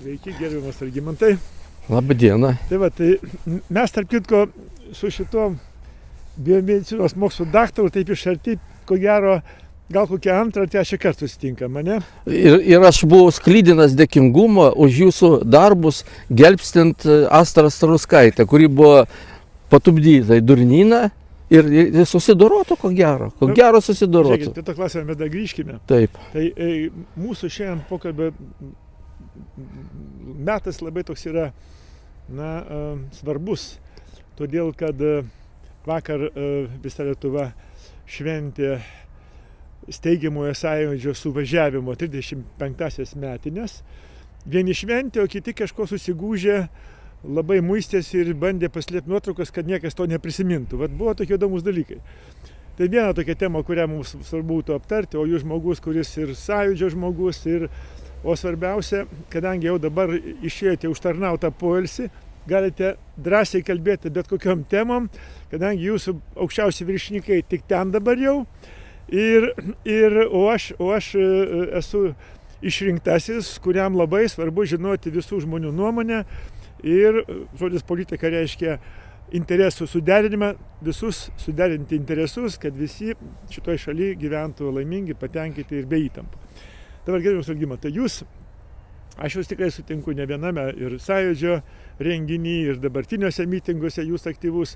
Sveiki, gerbiamas Algimantai. Labą dieną. Tai va, tai mes tarp kitko su šito biomedicinos mokslo daktaru taip iš arti, ko gero, gal kokią antrą ar trečią kartą susitinkam, ne? Ir aš buvau sklydinas dėkingumo už jūsų darbus gelbstint Astrą Staruskaitę, kuri buvo patupdyta į durnyną ir susidorotų, ko gero. Ko gero susidorotų. Žiūrėkit, prie to klausimą mes dar grįžkime. Taip. Tai mūsų šiandien pokalbio metas labai toks yra svarbus, todėl kad vakar visa Lietuva šventė steigiamojo sąjūdžio suvažiavimo 35-asias metinės. Vieni šventė, o kiti kažko susigūžė, labai muistėsi ir bandė paslėpti nuotraukas, kad niekas to neprisimintų. Vat buvo tokie įdomus dalykai. Tai viena tokia tema, kurią mums svarbu būtų aptarti, o jūs žmogus, kuris ir sąjūdžio žmogus, o svarbiausia, kadangi jau dabar išėjote užtarnautą poilsį, galite drąsiai kalbėti bet kokiom temom, kadangi jūsų aukščiausi viršininkai tik ten dabar jau. O aš esu išrinktasis, kuriam labai svarbu žinoti visų žmonių nuomonę. Ir žodis politika reiškia interesų suderinimą, visus suderinti interesus, kad visi šitoj šaly gyventų laimingi, patenkinti ir be įtampų. Dabar gerbiamas Algimantai, aš jūs tikrai sutinku ne viename ir sąjūdžio renginy, ir dabartiniuose mitinguose jūs aktyvus.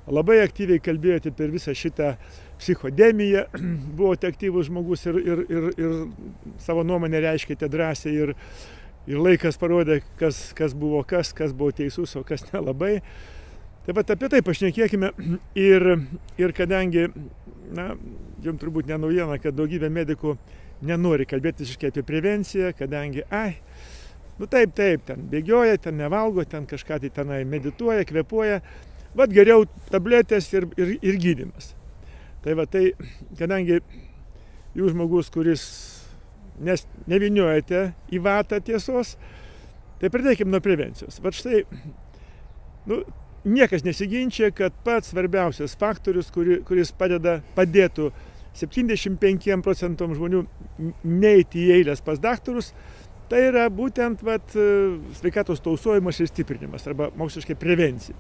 Labai aktyviai kalbėjote per visą šitą psichodemiją, buvote aktyvus žmogus ir savo nuomonę reiškite drąsiai ir laikas parodė, kas buvo teisus, o kas nelabai. Taip pat apie tai pašnekėkime ir kadangi, jums turbūt ne naujiena, kad daugybė medikų nenori kalbėti visiškai apie prevenciją, kadangi, taip, ten bėgioja, ten nevalgo, ten kažką tai tenai medituoja, kvepuoja, vat geriau tabletės ir gydymas. Tai va, tai kadangi jūs žmogus, kuris nevyniojate į vatą tiesos, tai pradėkime nuo prevencijos. Vat štai, niekas nesiginčia, kad pats svarbiausias faktorius, kuris padėtų 75% žmonių neiti į eilės pas daktarus, tai yra būtent sveikatos tausojimas ir stiprinimas, arba moksliškai prevencija.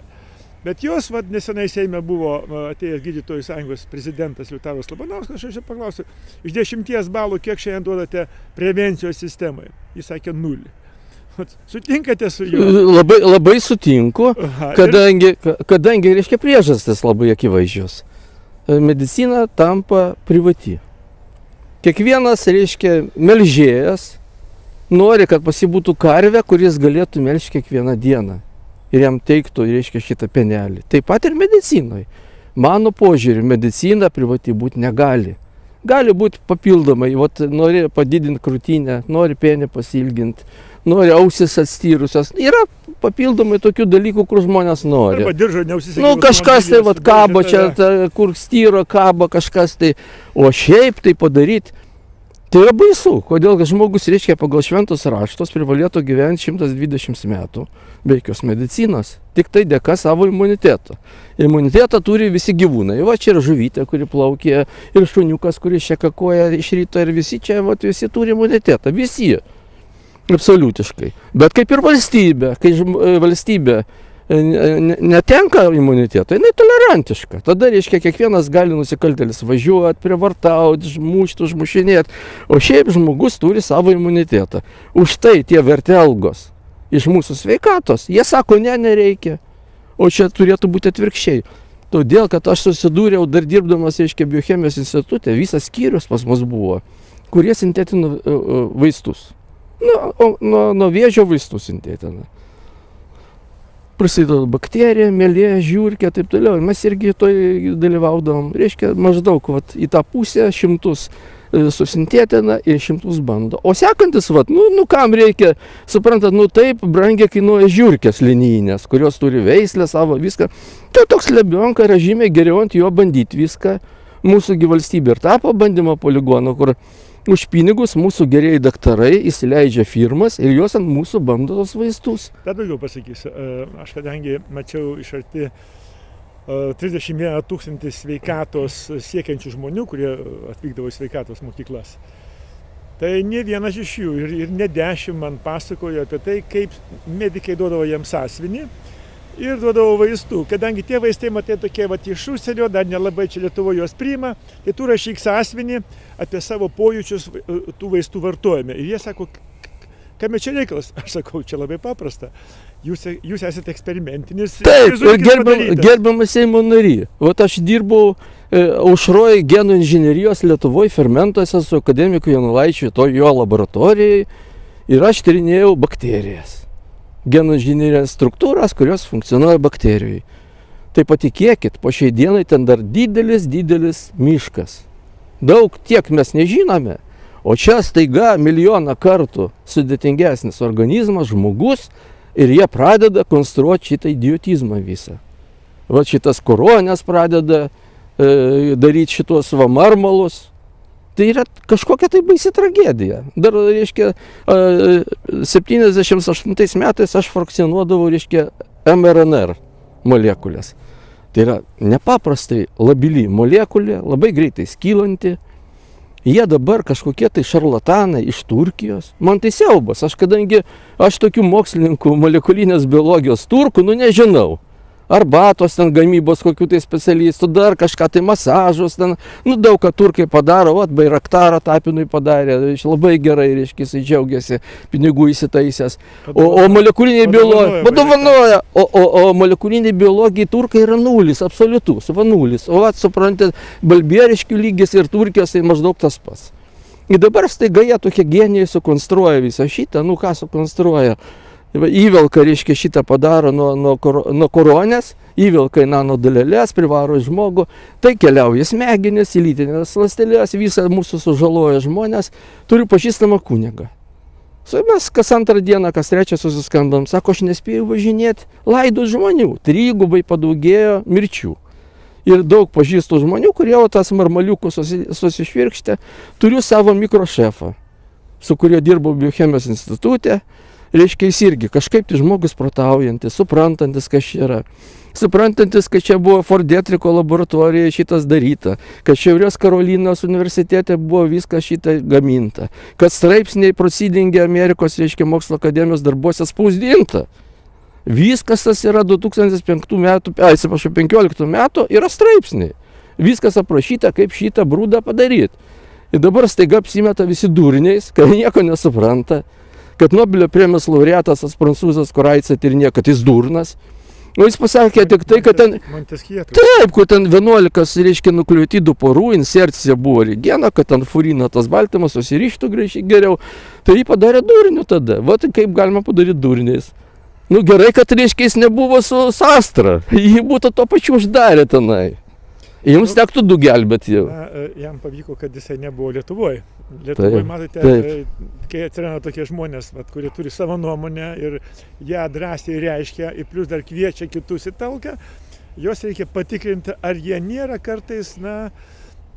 Bet jos nesenai Seime buvo atėjęs Gydytojų sąjungos prezidentas Liutauras Labanauskas, aš paklausiu, iš 10 balų kiek šiandien duodate prevencijos sistemai? Jis sakė 0. Sutinkate su juo? Labai sutinku, kadangi reiškia priežastis labai akivaizdžios. Medicina tampa privati. Kiekvienas, reiškia, melžėjas nori, kad pas jį būtų karvė, kuris galėtų melžti kiekvieną dieną ir jam teiktų, reiškia, šitą penelį. Taip pat ir medicinoje. Mano požiūriu, medicina privati būti negali. Gali būti papildomai, nori padidinti krūtinę, nori penį pasilginti, nori ausis atstyrusios. Yra papildomai tokių dalykų, kur žmonės nori. Arba diržo neužsisegimo. Kažkas tai kabo čia, kur styro kabo kažkas tai. O šiaip tai padaryti, tai yra baisu. Kodėl žmogus, reiškia, pagal šventus raštus privalėtų gyventi 120 metų be jokios medicinos. Tik tai dėka savo imuniteto. Imunitetą turi visi gyvūnai. Va čia ir žuvytė, kuri plaukė, ir šuniukas, kuris čia kakoja iš ryto, ir visi čia, visi turi imunitetą. Visi. Absoliutiškai. Bet kaip ir valstybė, kai valstybė netenka imuniteto, jinai tolerantiška. Tada, reiškia, kiekvienas gali nusikaltėlis važiuoti, prievartauti, mušti, užmušinėti. O šiaip žmogus turi savo imunitetą. Už tai tie vertelgos iš mūsų sveikatos, jie sako, nereikia. O čia turėtų būti atvirkščiai. Todėl, kad aš susidūriau dar dirbdamas, reiškia, biochemijos institute, visas skyrius pas mus buvo, kurie sintetino vaistus. Nuo vėžio vaistų sintetina. Prasideda bakterija, mielė, žiurkė, taip toliau. Mes irgi to dalyvaudavom. Reiškia, maždaug į tą pusę 100 susintetina ir 100 bando. O sekantis, kam reikia, suprantat, taip brangiai kainuoja žiurkės linijinės, kurios turi veislę savo, viską. Tai toks lebionka yra žymiai geriau ant jo bandyti viską. Mūsųgi valstybė ir tapo bandymo poligono, kur už pinigus mūsų gerieji daktarai įsileidžia firmas ir jos ant mūsų bando tos vaistus. Dar daugiau pasakysiu. Aš kadangi mačiau iš arti 31 000 sveikatos siekiančių žmonių, kurie atvykdavo į sveikatos mokyklas. Tai ne vienas iš jų ir ne 10 man pasakojo apie tai, kaip medikai duodavo jiems sąsiuvinį ir duodavo vaistų. Kadangi tie vaistai, matai, tokie iš užsienio, dar nelabai čia Lietuvoje juos priima, tai tu rašyk sąsiuvinį apie savo pojūčius tų vaistų vartojime. Ir jie sako, kame čia reikalas? Aš sakau, čia labai paprasta. Jūs esate eksperimentinis. Taip, gerbiamas Seimo nary. Vat aš dirbau Aušroj genų inžinerijos Lietuvoje fermentuose su akademiku Janulaičiu, to jo laboratorijai, ir aš tyrinėjau bakterijas. Genų inžinerijos struktūras, kurios funkcionuoja bakterijai. Tai patikėkit, po šiai dienai ten dar didelis miškas. Daug tiek mes nežinome, o čia staiga milijoną kartų sudėtingesnis organizmas, žmogus, ir jie pradeda konstruoti šitą idiotizmą visą. Va šitas koronės pradeda daryti šitos marmalus. Tai yra kažkokia tai baisi tragedija. Dar, reiškia, 78 metais aš frakcionuodavau, reiškia, mRNR molekulės. Tai yra nepaprastai labili molekulė, labai greitai skylanti. Jie dabar kažkokie tai šarlatanai iš Turkijos. Man tai siaubas, kadangi aš tokių mokslininkų molekulinės biologijos turkų, nežinau. Arbatos ten gamybos kokių tai specialistų, dar kažką tai masažus ten, daug ką turkai padaro, Bairaktarą Tapinui padarė, labai gerai, reiškia, jisai džiaugiasi, pinigų įsitaisęs. O molekuliniai biologijai, padovanoja, o molekuliniai biologijai turkai yra nulis, absoliutus, nulis. O suprantate, balbieriškių lygis ir Turkijos tai maždaug tas pats. Ir dabar staiga jie tokie genijai sukonstruoja visą šitą, ką sukonstruoja. Įvelka, reiškia, šitą padaro nuo koronės, įvelka į nanodaleles, privaro į žmogų, tai keliauja smegenis, į lytinės ląsteles, visą mūsų sužaloja žmonės. Turiu pažįstamą kunigą. Mes kas antrą dieną, kas trečią susiskambam, sako, aš nespėjau važinėti laidų žmonių, 3 padaugėjo mirčių. Ir daug pažįstų žmonių, kurie tas marmaliukus susišvirkštė. Turiu savo mikrošefą, su kuriuo dirbau biochemijos institute. Reiškia, jis irgi kažkaip tai žmogus protaujantis, suprantantis, kas čia yra. Suprantantis, kad čia buvo Fordetriko laboratorijoje šitas daryta, kad Šiaurės Karolinos universitete buvo viskas šitą gaminta, kad straipsniai Proceedinge Amerikos, reiškia, mokslo akademijos darbuose spausdinta. Viskas tas yra 2015 metų yra straipsniai. Viskas aprašyta, kaip šitą brūdą padaryti. Ir dabar staiga apsimeta visi durniais, kad nieko nesupranta. Kad Nobelio premijos laureatas, tas prancūzas, kur Aicą tyrinėjo, kad jis durnas. O jis pasakė tik tai, kad ten... Taip, kad ten 11, reiškia, nukleotidų porų, insercija buvo regena, kad ten furina tas baltymas susirištų geriau. Tai jį padarė durniu tada. Va, tai kaip galima padaryti durniais. Gerai, kad, reiškia, jis nebuvo su Astra. Jį būtų to pačiu uždarę tenai. Jums tektų 2 gelbėti jau. Jam pavyko, kad jisai nebuvo Lietuvoje. Lietuvoje, matote, kai atsiranda tokie žmonės, kurie turi savo nuomonę ir ją drąsiai reiškia, ir plus dar kviečia kitus į talką, juos reikia patikrinti, ar jie nėra kartais,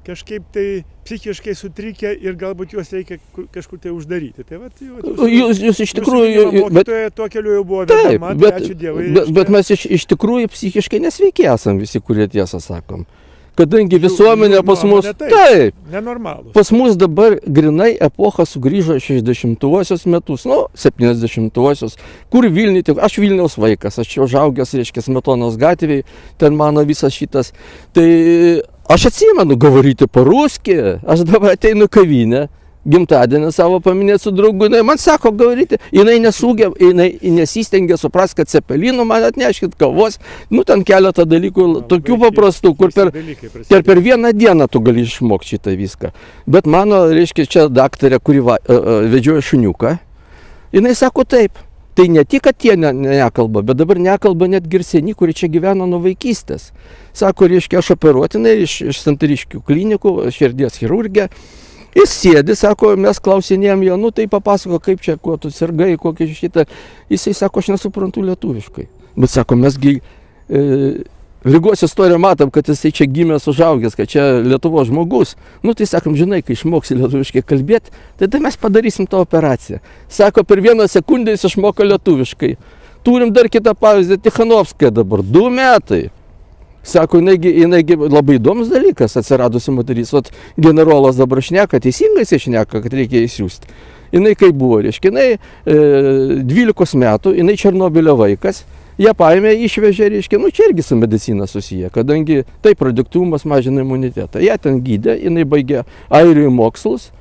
kažkaip tai psichiškai sutrikę ir galbūt juos reikia kažkur tai uždaryti. Tai jūs iš tikrųjų... Mokytoje tuo keliu jau buvo vedama, tai ačiū Dievui. Bet mes iš tikrųjų psichiškai nesveiki esam visi, kurie tiesą sakom. Kadangi visuomenė pas mus... Taip, nenormalus. Pas mus dabar grinai epocha sugrįžo 60-uosius metus, 70-uosius, kur Vilniuje, aš Vilniaus vaikas, aš čia užaugęs, reiškia, Smetonos gatvėje, ten mano visas šitas. Tai aš atsimenu, gavaryti paruski, aš dabar ateinu kavinę, gimtadienį savo paminėti su draugu, jinai man sako gavaryti, jinai nesistengia suprast, kad cepelinų man atneškit kavos, ten keletą dalykų, tokių paprastų, kur per vieną dieną tu gali išmokti šitą viską. Bet mano, reiškia, čia daktarė, kuri vedžioja šuniuką, jinai sako taip. Tai ne tik, kad jie nekalba, bet dabar nekalba net girseni, kurie čia gyveno nuo vaikystės. Sako, reiškia, aš operuotinai iš Santariškių klinikų, širdies chirurgė. Jis sėdi, sako, mes klausinėjom jo, tai papasako, kaip čia, kuo tu sirgai, kokį šitą. Jisai sako, aš nesuprantu lietuviškai. Bet sako, mesgi lygos istoriją matom, kad jisai čia gimęs užaugęs, kad čia Lietuvos žmogus. Tai sakom, žinai, kai išmoksi lietuviškai kalbėti, tada mes padarysim tą operaciją. Sako, per 1 sekundę jis išmoko lietuviškai. Turim dar kitą pavyzdį, Tikhanovskaja dabar, 2 metai. Sako, jinai labai įdomus dalykas atsiradusi moteris. Vat generolas dabar šneka, teisingai jis šneka, kad reikia įsiųsti. Jinai kaip buvo, reiškia, jinai 12 metų, jinai Černobylio vaikas, ją paėmė, išvežė, reiškia, čia irgi su medicina susiję, kadangi taip radioaktyvumas mažina imunitetą. Ją ten gydė, jinai baigė Airijoje mokslus,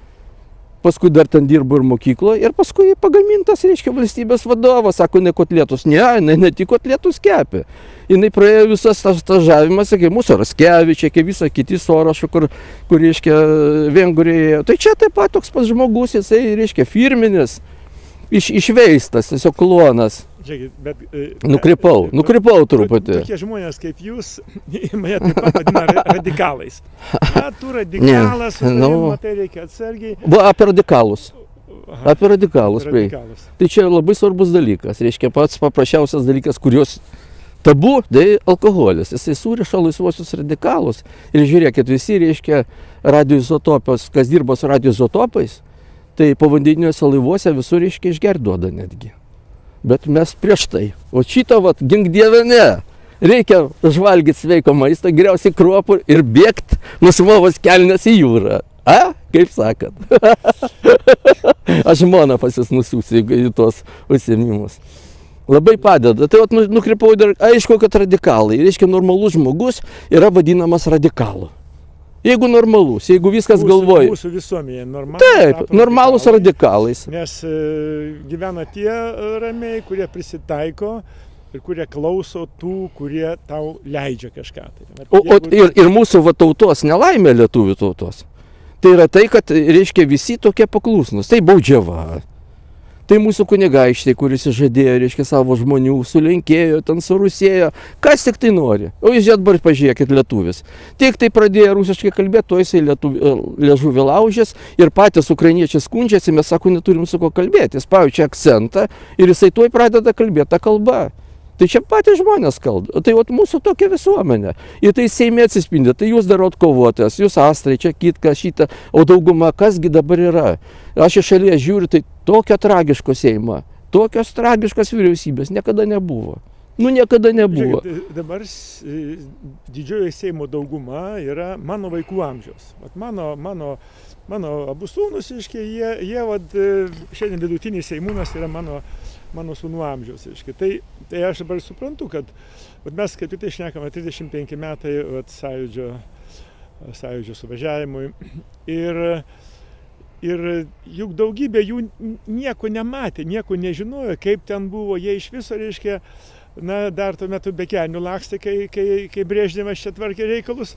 paskui dar ten dirbo ir mokykloje, ir paskui pagamintas, reiškia, valstybės vadovas, sako, ne kotletus, ne tik kotletus kepė. Jinai praėjo visas stažavimas, kaip mūsų Raskevičiai, kaip visą kiti Sorošų, kur reiškia, Vengrijoje. Tai čia taip pat toks pats žmogus, jisai, reiškia, firminis, išveistas, tiesiog klonas. Žiūrėkit, bet... Nukrypau truputį. Tokie žmonės kaip jūs, mane taip pat vadina radikalais. Tu radikalas, matai, reikia atsargiai. Apie radikalus. Apie radikalus. Tai čia labai svarbus dalykas. Reiškia, pats paprasčiausias dalykas, kurios tabu, tai alkoholis. Jisai suriša laisvosius radikalus. Ir žiūrėkit, visi, reiškia, radioizotopijos, kas dirba su radioizotopais, tai povandeniniuose laivuose visur, reiškia, išgerduoda netgi. Bet mes prieš tai. O šitą, gink dieve, ne. Reikia žvalgyti sveiko maistą, geriausiai kruopų ir bėgti nusimovus kelnes į jūrą. Kaip sakant. Aš žmoną pasis nusiųsiu į tos užsiėmimus. Labai padeda. Tai nukrypau dar, aišku, kad radikalai. Reiškia, normalus žmogus yra vadinamas radikalu. Jeigu normalus, jeigu viskas galvoja. Mūsų visuomenė normalus. Taip, normalus radikalais. Nes gyvena tie ramiai, kurie prisitaiko ir kurie klauso tų, kurie tau leidžia kažką. Ir mūsų tautos nelaimė, lietuvių tautos. Tai yra tai, kad, reiškia, visi tokie paklusnus. Tai baudžiava. Tai mūsų kunigaikščiai, kuris žadėjo, reiškia, savo žmonių, sulenkėjo, ten surusėjo, kas tik tai nori. O jūs dabar pažiūrėkit lietuvis. Tik tai pradėjo rusiškai kalbėti, to jisai liežuvį laužės ir patys ukrainiečiai skundžiasi, mes sako, neturim su ko kalbėti. Jis pajaučia akcentą ir jisai tuoj pradeda kalbėti tą kalbą. Tai čia patys žmonės kalba. Tai mūsų tokia visuomenė. Ir tai Seime atsispindė. Tai jūs darot kovotojas, jūs astrai, čia kitką, šitą. O dauguma kasgi dabar yra. Aš iš šalies žiūriu, tai tokio tragiško Seimo, tokios tragiškos vyriausybės niekada nebuvo. Niekada nebuvo. Žiūrėkit, dabar didžioji Seimo dauguma yra mano vaikų amžiaus. Mano abu sūnus, jie šiandien vidutinis seimūnas yra mano sūnų amžiaus. Tai aš dabar suprantu, kad mes kaip tai šnekame 35 metai sąjūdžio suvažiavimui. Ir juk daugybė jų nieko nematė, nieko nežinojo, kaip ten buvo. Jie iš viso, reiškia, dar tuo metu be kelnių lakstė, kai Brežnevas čia tvarkė reikalus.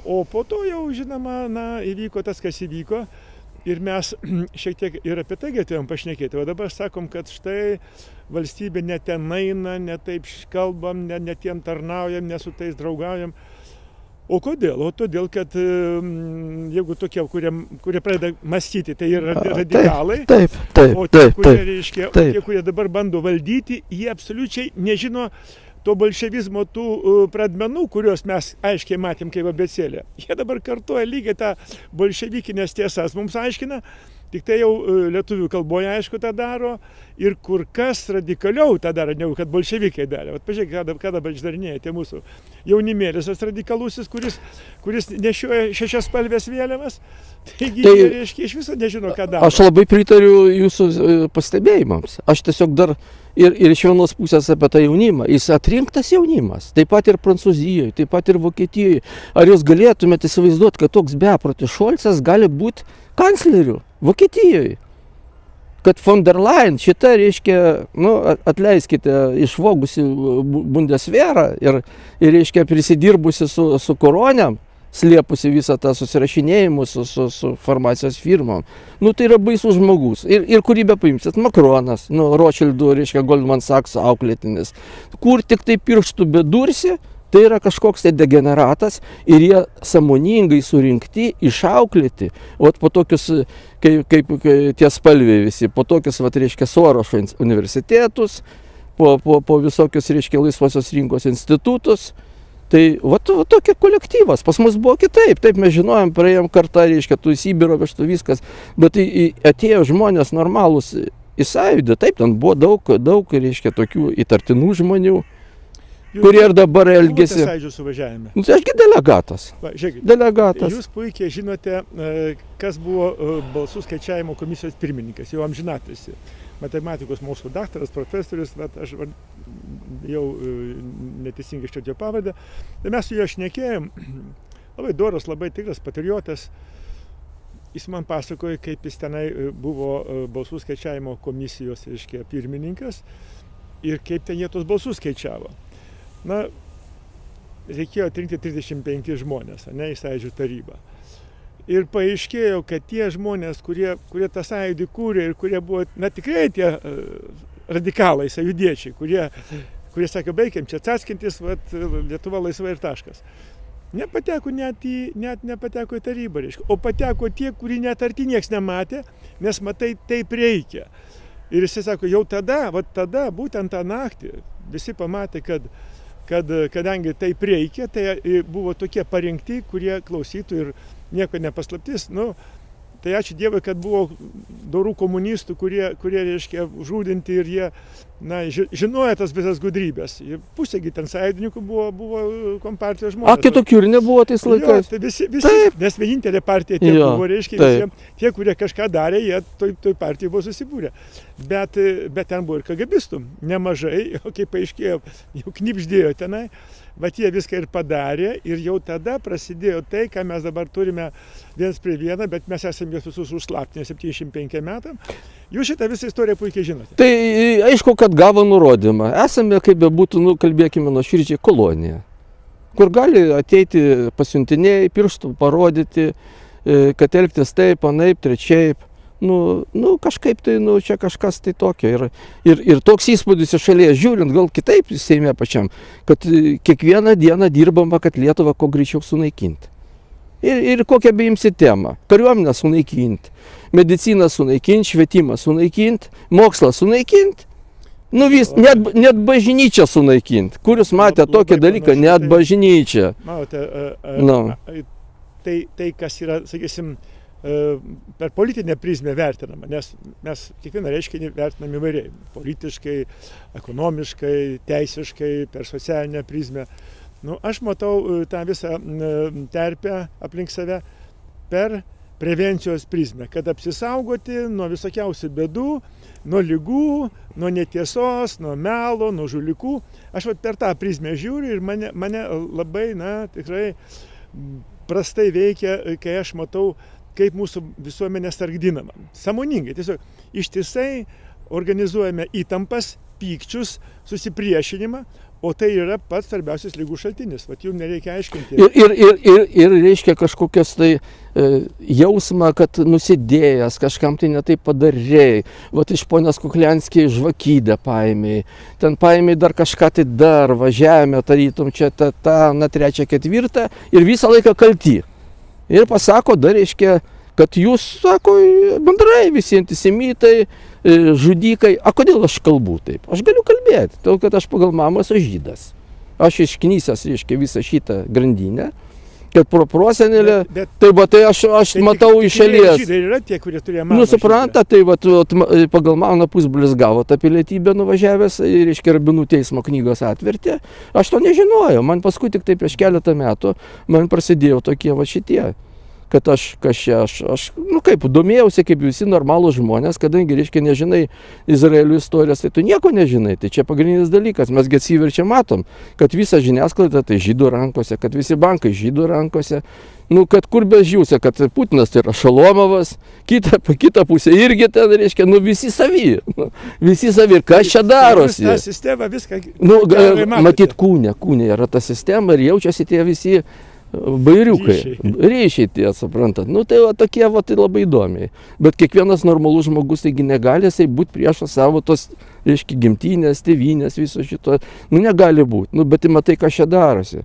O po to jau, žinoma, įvyko tas, kas įvyko. Ir mes šiek tiek ir apie tai galėjom pašnekėti. O dabar sakom, kad štai valstybė ne ten eina, ne taip kalbam, ne tiem tarnaujam, ne su tais draugaujam. O kodėl? O todėl, kad jeigu tokie, kurie pradeda mąstyti, tai yra radikalai. Taip. O tie, kurie dabar bando valdyti, jie absoliučiai nežino to bolševizmo tų pradmenų, kuriuos mes aiškiai matėm kaip abėcėlė. Jie dabar kartuoja lygiai tą bolševikinės tiesas. Mums aiškina, tik tai jau lietuvių kalboje aišku tą daro ir kur kas radikaliau tą daro, negu kad bolševikai darė. Pažiūrėk, ką dabar išdarinėja tie mūsų jaunimėlis, tas radikalusis, kuris nešioja 6 spalvės vėliavas. Taigi, reiškia, iš viso nežino, ką daro. Aš labai pritariu jūsų pastebėjimams. Aš tiesiog dar ir iš vienos pusės apie tą jaunimą. Jis atrinktas jaunimas. Taip pat ir Prancūzijoje, taip pat ir Vokietijoje. Ar jūs galėtumėte įsivaizduoti, kad toks beprotis Šolcas gali būti kancleriu Vokietijoje? Kad von der Leyen šitą, reiškia, atleiskite, išvogusi Bundeswehrą ir reiškia, prisidirbusi su koroniam, slėpusi visą tą susirašinėjimą su farmacijos firmom. Tai yra baisus žmogus. Ir kurį be paimsit, Makronas, Rothschildų, reiškia, Goldman Sachs auklėtinis. Kur tik tai pirštų bedursi, tai yra kažkoks tai degeneratas ir jie sąmoningai surinkti, išauklėti. Po tokius, kaip tie spalviai visi, po tokius, reiškia, Sorošo universitetus, po visokius, reiškia, laisvosios rinkos institutus. Tai tokia kolektyvas. Pas mus buvo kitaip. Taip mes žinojom, praėjom kartą, reiškia, tų Sibiro vežtų viskas. Bet tai atėjo žmonės normalūs į sąjūdį. Taip, ten buvo daug, reiškia, tokių įtartinų žmonių. kurie ir dabar elgėsi. Buvote Sąjūdžio suvažiavime? Nu, tai ašgi delegatas. Va, žiūrėkit, Delegatas. jūs puikiai žinote, kas buvo balsų skaičiavimo komisijos pirmininkas, jau amžinatilsį. Matematikos mokslo daktaras, profesorius, bet aš jau neteisingai ištarčiau pavardę. Tai mes su juo šnekėjom, labai doras, labai tikras patriotas. Jis man pasakoja, kaip jis tenai buvo balsų skaičiavimo komisijos, reiškia, pirmininkas ir kaip ten jie tos balsus skaičiavo. Na, reikėjo atrinkti 35 žmonės, ne, į Sąjūdžio tarybą. Ir paaiškėjo, kad tie žmonės, kurie tą Sąjūdį kūrė ir kurie buvo, na, tikrai tie radikalai, sąjūdiečiai, kurie sakė, baigiam čia atsaskintis, Lietuva laisva ir taškas. Nepateko nepateko į tarybą, reiškia. O pateko tie, kurį net arti nieks nematė, nes matai, taip reikia. Ir jisai sako, jau tada, būtent tą naktį, visi pamatė, kadangi taip reikia, tai buvo tokie parinkti, kurie klausytų ir nieko nepaslaptis. Nu, tai ačiū Dievui, kad buvo dorų komunistų, kurie reiškia, žudinti ir jie, na, žinojo tas visas gudrybės. Ir pusėgi ten sąjungininkų buvo kompartijos žmonės. A, kitokių ir nebuvo tais laikais. Jo, tai visi, nes vienintelė partija tie buvo, reiškia, tie, kurie kažką darė, jie toj partijai buvo susibūrę. Bet ten buvo ir KGBistų nemažai, o kaip paaiškėjo, jau knipždėjo tenai. Bet jie viską ir padarė ir jau tada prasidėjo tai, ką mes dabar turime viens prie vieną, bet mes esame juos visus užslaptinę 75 metam. Jūs šitą visą istoriją puikiai žinote. Tai aišku, kad gavo nurodymą. Esame, kaip bebūtų, kalbėkime nuoširdžiai, kolonija, kur gali ateiti pasiuntiniai, pirštų parodyti, kad elgtis taip, anaip, trečiaip. Nu, kažkaip tai, čia kažkas tai tokio. Ir toks įspūdis iš šalies žiūrint, gal kitaip Seime pačiam, kad kiekvieną dieną dirbama, kad Lietuvą kuo greičiau sunaikinti. Ir kokią beimsi temą. Kariuomenę sunaikinti, mediciną sunaikinti, švietimą sunaikinti, mokslą sunaikinti. Nu vis, net bažnyčią sunaikinti. Kur jūs matė tokį dalyką, net bažnyčią. Matote, tai kas yra, sakysim, per politinę prizmę vertinama, nes mes kiekvieną reiškinį vertinam įvairiai. Politiškai, ekonomiškai, teisiškai, per socialinę prizmę. Nu, aš matau tą visą terpę aplink save per prevencijos prizmę, kad apsisaugoti nuo visokiausių bėdų, nuo ligų, nuo netiesos, nuo melo, nuo žulikų. Aš per tą prizmę žiūriu ir mane labai, tikrai prastai veikia, kai aš matau, kaip mūsų visuomenė sargdinama. Sąmoningai, tiesiog ištisai organizuojame įtampas, pykčius, susipriešinimą, o tai yra pats svarbiausias lygų šaltinis. Vat jums nereikia aiškinti. Ir reiškia kažkokios tai jausmą, kad nusidėjęs, kažkam tai netaip padarėjai. Vat iš ponios Kuklianskiai žvakydę paėmėjai. Ten paėmėjai dar kažką tai dar, važiavome, tarytum čia tą, trečią, ketvirtą ir visą laiką kalti. Ir pasako, dar reiškia, kad jūs, sako, bendrai visi antisemitai, žudikai. A kodėl aš kalbu taip? Aš galiu kalbėti, todėl kad aš pagal mamą esu žydas. Aš išknysęs, reiškia, visą šitą grandinę, kad prosenelė, tai aš matau iš šalies. Žydai yra tie, kurie turėjo mamą. Nu, supranta, tai pagal mano pusbrolis gavo tą pilietybę nuvažiavęs, reiškia, Rabinų teismo knygos atvertė. Aš to nežinojau, man paskui tik tai prieš keletą metų man prasidėjo tokie šitie. Kad aš domėjausi kaip visi normalūs žmonės, kadangi, reiškia, nežinai Izraelio istorijos, tai tu nieko nežinai. Tai čia pagrindinis dalykas. Mes atsiverčia matom, kad visa žiniasklaida tai žydų rankose, kad visi bankai žydų rankose. Nu, kad kur bežiūsi, kad Putinas tai yra Šalomovas, kita pusė irgi ten, reiškia, visi savi. Visi savi. Ir kas čia darosi? Ta sistema viską... Matyt, kūne yra ta sistema ir jaučiasi tie visi bairiukai, ryšiai tie, suprantat. Nu, tai tokie tai labai įdomiai. Bet kiekvienas normalus žmogus, taigi negali jisai būti priešas savo tos, reiškia, gimtinės, tėvynės, viso šito. Nu, negali būti. Nu, bet matai, kas čia darosi.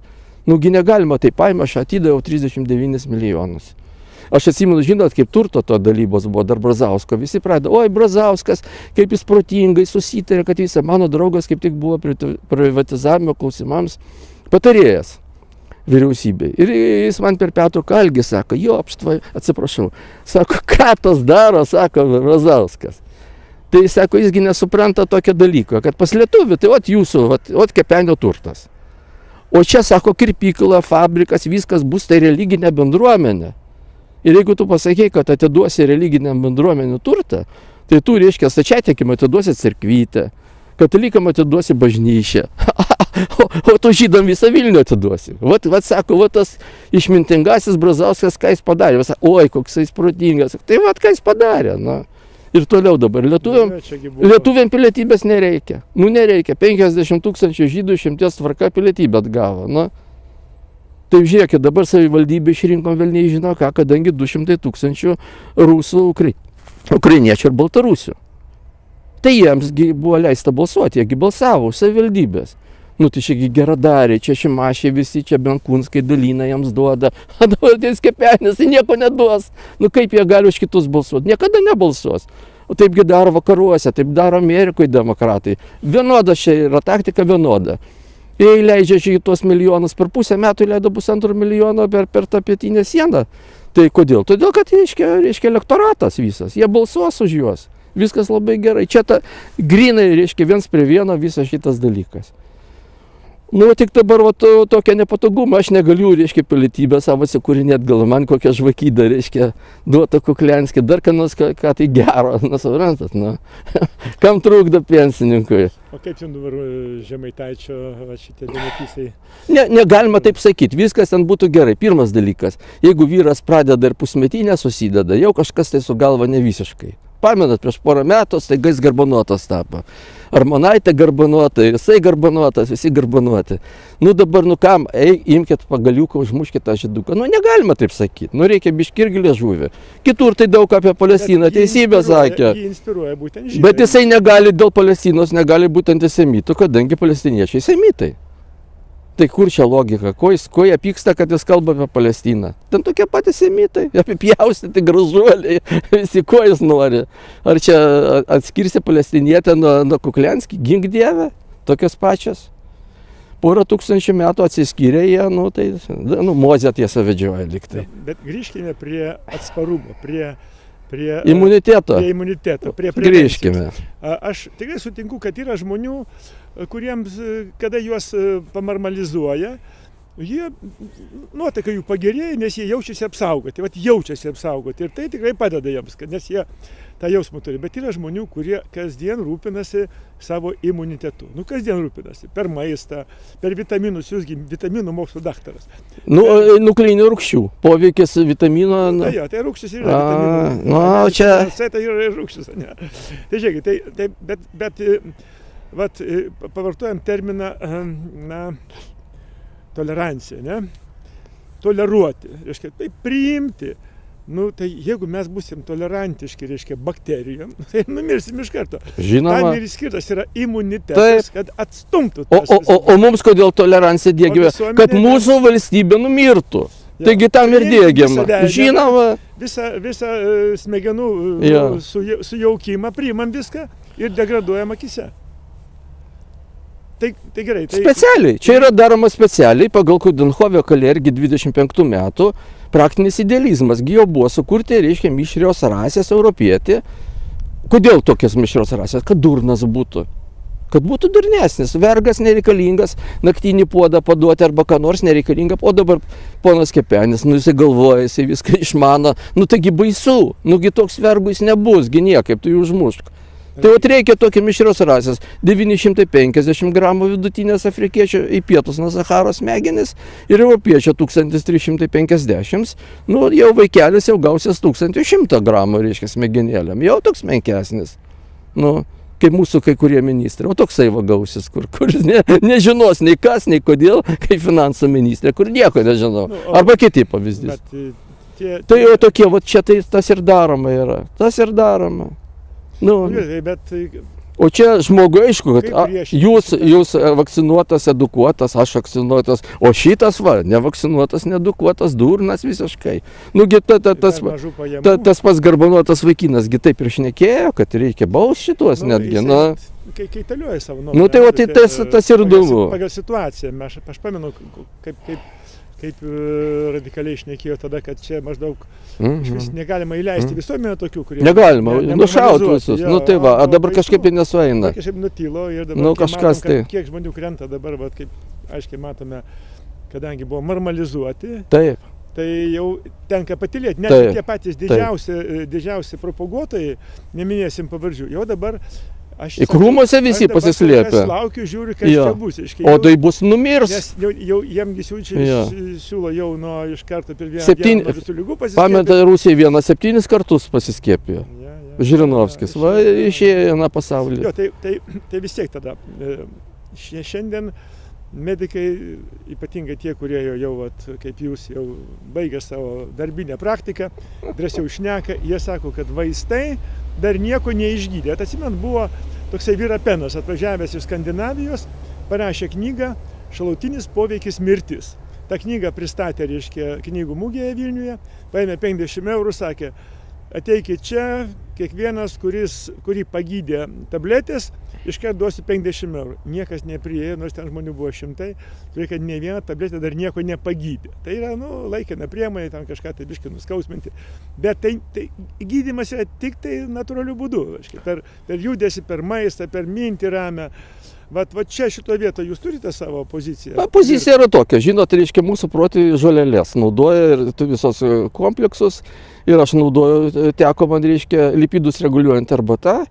Nugi negalima, tai paima, aš atidaviau 39 milijonus. Aš atsimenu, žinot, kaip turto to dalybos buvo dar Brazausko. Visi pradeda, oi, Brazauskas, kaip jis protingai susitarė, kad visą mano draugas kaip tik buvo privatizavimo klausimams patarėjas vyriausybei. Ir jis man per Petruką Algį sako, atsiprašau, sako, ką tas daro, sako Brazauskas. Tai sako, jisgi nesupranta tokio dalyko, kad pas lietuvį, tai jūsų, Kepenio turtas. O čia, sako, kirpykla, fabrikas, viskas bus tai religinė bendruomenė. Ir jeigu tu pasakei, kad atiduosi religiniam bendruomenių turtą, tai tu, reiškia, stačiatikimą atiduosi cirkvytę, katalikam atiduosi bažnyčią, o tu žydam visą Vilnių atiduosi. Vat, sako, tas išmintingasis Brazauskas, ką jis padarė. Vat, oi, koks jis protingas. Tai vat, ką jis padarė. Na. Ir toliau dabar lietuviam pilietybės nereikia. Nu nereikia. 50 000 žydų išimties tvarka pilietybę atgavo. Na. Taip žiūrėkit, dabar savivaldybė išrinkom velniai žino ką, kadangi 200 000 rusų, ukrainiečių ir baltarusių. Tai jiems buvo leista balsuoti, jiegi balsavo už savivaldybės. Nu tai šiagi geradariai, čia Šimašiai visi, čia Benkunskai dalina jiems duoda. O dabar ties Kepenis, tai nieko neduos. Nu kaip jie gali už kitus balsuoti? Niekada nebalsuos. O taipgi daro vakaruose, taip daro Amerikoje demokratai. Vienoda čia yra taktika vienoda. Jei leidžia šitos milijonus per pusę metų, leido 1,5 milijono per tą pietinę sieną. Tai kodėl? Todėl, kad reiškia elektoratas visas. Jie balsuos už juos. Viskas labai gerai. Čia grinai, reiškia, 1:1 visas šitas dalykas. Nu, tik dabar tokia nepatogumą, aš negaliu, reiškia, pilietybę savo atsikūrinėt, gal man kokią žvakydą, reiškia, duota Kuklianskį, dar ką tai gero, nesuprantat, nu. Kam trukdo pensininkui? O kaip jums dabar Žemaitaičio šitie dėmesysai? Negalima taip sakyti, viskas ten būtų gerai. Pirmas dalykas, jeigu vyras pradeda ir pusmetinę susideda, jau kažkas tai su galva ne visiškai. Pamenat, prieš porą metų staiga jis garbanuotas tapo. Armonaitė garbanuota, jisai garbanuotas, visi garbanuoti. Nu dabar, nu kam, imkit pagaliuką, užmuškit tą žyduką. Nu negalima taip sakyti, nu reikia biškį irgi liežuvį. Kitur tai daug apie Palestiną teisybę sakė. Jį inspiruoja būtent žydai. Bet jisai negali dėl Palestinos, negali būti antisemitų, kadangi palestiniečiai semitai. Tai kur čia logika? Ko jie pyksta, kad jis kalba apie Palestiną? Ten tokie patys semitai, apipjaustyti gražuoliai, visi ko jis nori. Ar čia atskirsi palestinietę nuo Kuklianskį, gink dievę, tokios pačios. Porą tūkstančių metų atsiskyrė jie, nu tai, Mozė tiesą vedžioja liktai. Bet grįžkime prie atsparumo, prie imuniteto. Prie imuniteto, prie prevencijos. Grįžkime. Aš tikrai sutinku, kad yra žmonių, kuriems, kada juos panormalizuoja, nuotaika jų pagerėja, nes jie jaučiasi apsaugoti. Vat jaučiasi apsaugoti ir tai tikrai padeda jiems, nes jie tą jausmą turi. Bet yra žmonių, kurie kasdien rūpinasi savo imunitetu. Nu, kasdien rūpinasi. Per maistą, per vitaminus, jūsgi vitaminų mokslo daktaras. Nukleinių rūgščių. Poveikis vitamino. Tai jo, tai rūgštis yra vitaminų. Čia. Tai yra rūgštis, ne. Tai žiūrėkit, bet vat, pavartojam terminą, tolerancija, ne? Toleruoti, reiškia, tai priimti. Nu, tai jeigu mes būsim tolerantiški, reiškia, bakterijom, tai numirsim iš karto. Žinoma. Tam ir skirtas yra imunitetas, kad atstumtų tas. O mums kodėl tolerancija diegiame? Kad mūsų valstybė numirtų. Taigi tam ir diegiama. Žinoma. Visą smegenų sujaukimą priimam viską ir degraduojam akyse. Tai gerai. Specialiai. Čia yra daroma specialiai pagal Coudenhove Kalergi 25 metų praktinis idealizmas. Gi jau buvo sukurti, reiškia, mišrios rasės europietį. Kodėl tokios mišrios rasės? Kad durnas būtų. Kad būtų durnesnis. Vergas nereikalingas, naktinį puodą paduoti arba ką nors nereikalinga. O dabar ponas Kepenis, jisai galvoja, jisai viską išmano. Taigi baisu. Gi toks vergų jis nebus, gi niekaip, tu jį užmušk. Tai reikia tokia mišrios rasės, 950 gramų vidutinės afrikiečio į pietus nuo Saharos smegenis ir europiečio 1350, jau vaikelis jau gausis 1100 gramų, reiškia, smegenėlėm, jau toks menkesnis, kaip mūsų kai kurie ministrai, o toksai va gausis, kuris nežinos nei kas, nei kodėl, kaip finansų ministrė, kur nieko nežinau, arba kiti pavyzdys. Tai jau tokie, va čia tas ir daroma yra, tas ir daroma. O čia žmogui aišku, kad jūs vakcinuotas, edukuotas, aš vakcinuotas, o šitas nevakcinuotas, needukuotas, durnas visiškai. Tas pats garbanuotas vaikinas taip ir šnekėjo, kad reikia baust šitos netgi. Kai kaitaliuoja savo nuomonę. Tai tas ir įdomu. Pagal situaciją, aš pamenu, kaip radikaliai šnekėjo tada, kad čia maždaug išvis negalima įleisti visuomenę tokių, kurie... Negalima, nušaut visus, tai va, o dabar kažkaip ir nesueina. Kažkaip nutylo ir dabar, kažkas tai. Kiek žmonių krenta dabar, kaip aiškiai matome, kadangi buvo normalizuoti, Taip. tai jau tenka patylėti. Net Taip. tie patys didžiausi propaguotojai, neminėsim pavardžių, jau dabar aš Į krūmuose visi pasislėpia. Aš laukiu, žiūriu, kas Jo. čia bus. O tai bus numirs. Nes jau jiemgi Jo. siūlo jau nuo iš karto per vieną Septyni- dieną nuo visų lygų pasiskiepyti. Pameta, Rusija 7 kartus pasiskiepijo. Žirinovskis, va, išėjo į pasaulį. Jo, tai vis tiek tada. Šiandien medikai, ypatingai tie, kurie jau vat, kaip jūs, jau baigė savo darbinę praktiką, drąsiau šneka, jie sako, kad vaistai dar nieko neišgydė. Atsimint, buvo toksai Virapenas, atvažiavęs iš Skandinavijos, parašė knygą Šalutinis poveikis mirtis. Ta knyga pristatė, reiškia, knygų mugėje Vilniuje, paėmė 50 eurų, sakė, ateikit čia, kiekvienas, kurį pagydė tabletės, iškart duosiu 50 eurų. Niekas nepriėjo, nors ten žmonių buvo šimtai, turi, kad ne viena tabletė dar nieko nepagydė. Tai yra, laikina priemonė, ten kažką tai biškai nuskausminti. Bet tai gydymas yra tik tai natūraliu būdu. Per judesį, per maistą, per mintį ramę. Vat čia šitoje vietoje jūs turite savo poziciją? Pozicija yra tokia, žinot, reiškia, mūsų protėviai žolelės naudoja ir visos kompleksus. Ir aš naudoju, teko man, reiškia, lipidus reguliuojant arbata.